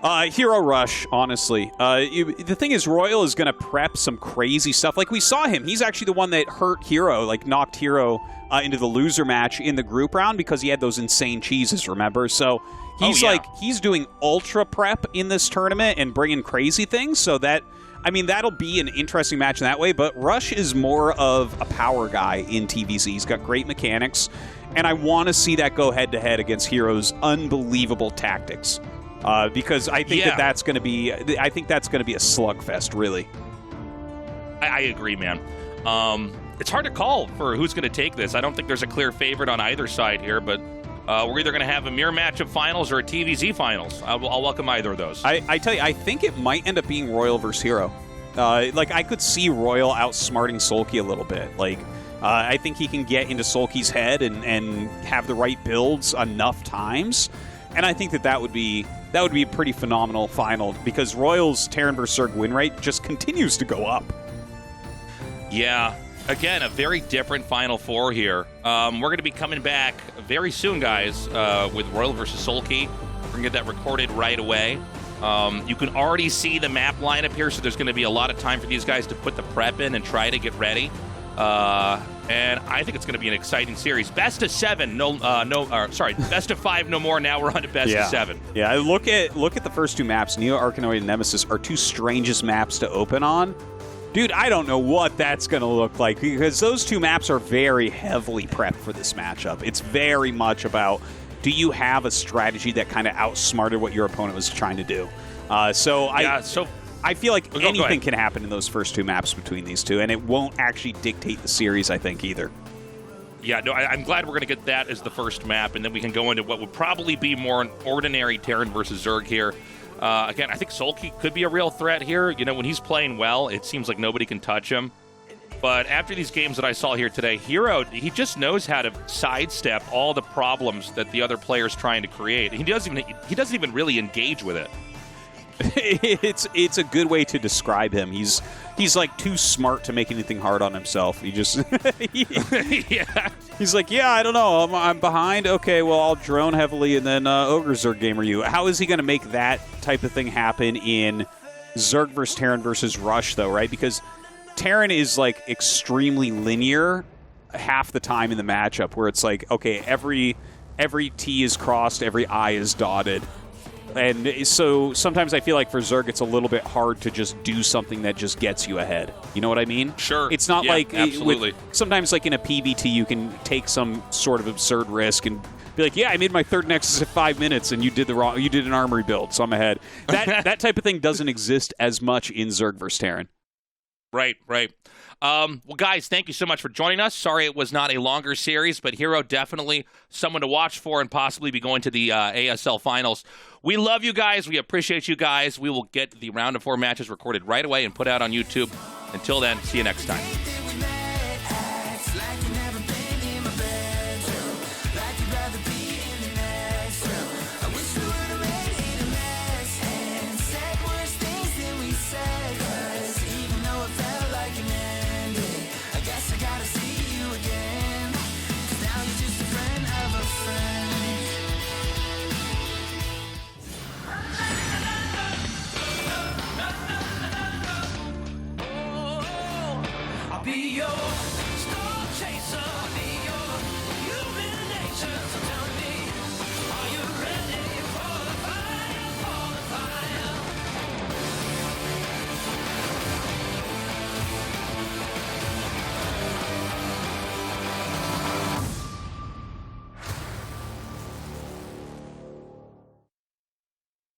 herO Rush, honestly. The thing is, Royal is going to prep some crazy stuff. Like, we saw him. He's actually the one that hurt herO, like knocked herO into the loser match in the group round because he had those insane cheeses, remember? So he's he's doing ultra prep in this tournament and bringing crazy things. So that, I mean, that'll be an interesting match in that way. But Rush is more of a power guy in TVZ. He's got great mechanics. And I want to see that go head-to-head against herO's unbelievable tactics. Because I think that's going to be, I think that's going to be a slugfest, really. I agree, man. It's hard to call for who's going to take this. I don't think there's a clear favorite on either side here, but we're either going to have a mirror matchup finals or a TVZ finals. I'll welcome either of those. I tell you, I think it might end up being Royal versus herO. Like, I could see Royal outsmarting Sulky a little bit. Like, I think he can get into Sulky's head and have the right builds enough times. And I think that would be a pretty phenomenal final because Royal's Terran vs. Zerg win rate just continues to go up. Yeah. Again, a very different Final 4 here. We're going to be coming back very soon, guys, with Royal versus Sulky. We're going to get that recorded right away. You can already see the map lineup here, so there's going to be a lot of time for these guys to put the prep in and try to get ready. And I think it's going to be an exciting series. Best of 7, best of 5, no more. Now we're on to best of 7. Yeah, look at the first two maps. Neo Arkanoid and Nemesis are two strangest maps to open on. Dude, I don't know what that's going to look like because those two maps are very heavily prepped for this matchup. It's very much about, do you have a strategy that kind of outsmarted what your opponent was trying to do? I feel like anything can happen in those first two maps between these two, and it won't actually dictate the series, I think, either. Yeah, no, I'm glad we're going to get that as the first map, and then we can go into what would probably be more an ordinary Terran versus Zerg here. Again, I think Sulky could be a real threat here. You know, when he's playing well, it seems like nobody can touch him. But after these games that I saw here today, herO, he just knows how to sidestep all the problems that the other player's trying to create. He doesn't even really engage with it. It's a good way to describe him. He's like too smart to make anything hard on himself. He just He's like, yeah, I don't know. I'm behind. Okay, well, I'll drone heavily and then Ogre Zerg gamer you. How is he going to make that type of thing happen in Zerg versus Terran versus Rush though, right? Because Terran is like extremely linear half the time in the matchup, where it's like, okay, every T is crossed, every I is dotted. And so sometimes I feel like for Zerg, it's a little bit hard to just do something that just gets you ahead. You know what I mean? Sure. It's not like absolutely. Sometimes like in a PvT, you can take some sort of absurd risk and be like, yeah, I made my third Nexus at 5 minutes, and you did an armory build, so I'm ahead. That type of thing doesn't exist as much in Zerg versus Terran. Right. Well, guys, thank you so much for joining us. Sorry it was not a longer series, but herO definitely someone to watch for and possibly be going to the ASL finals. We love you guys. We appreciate you guys. We will get the round of 4 matches recorded right away and put out on YouTube. Until then, see you next time. Be your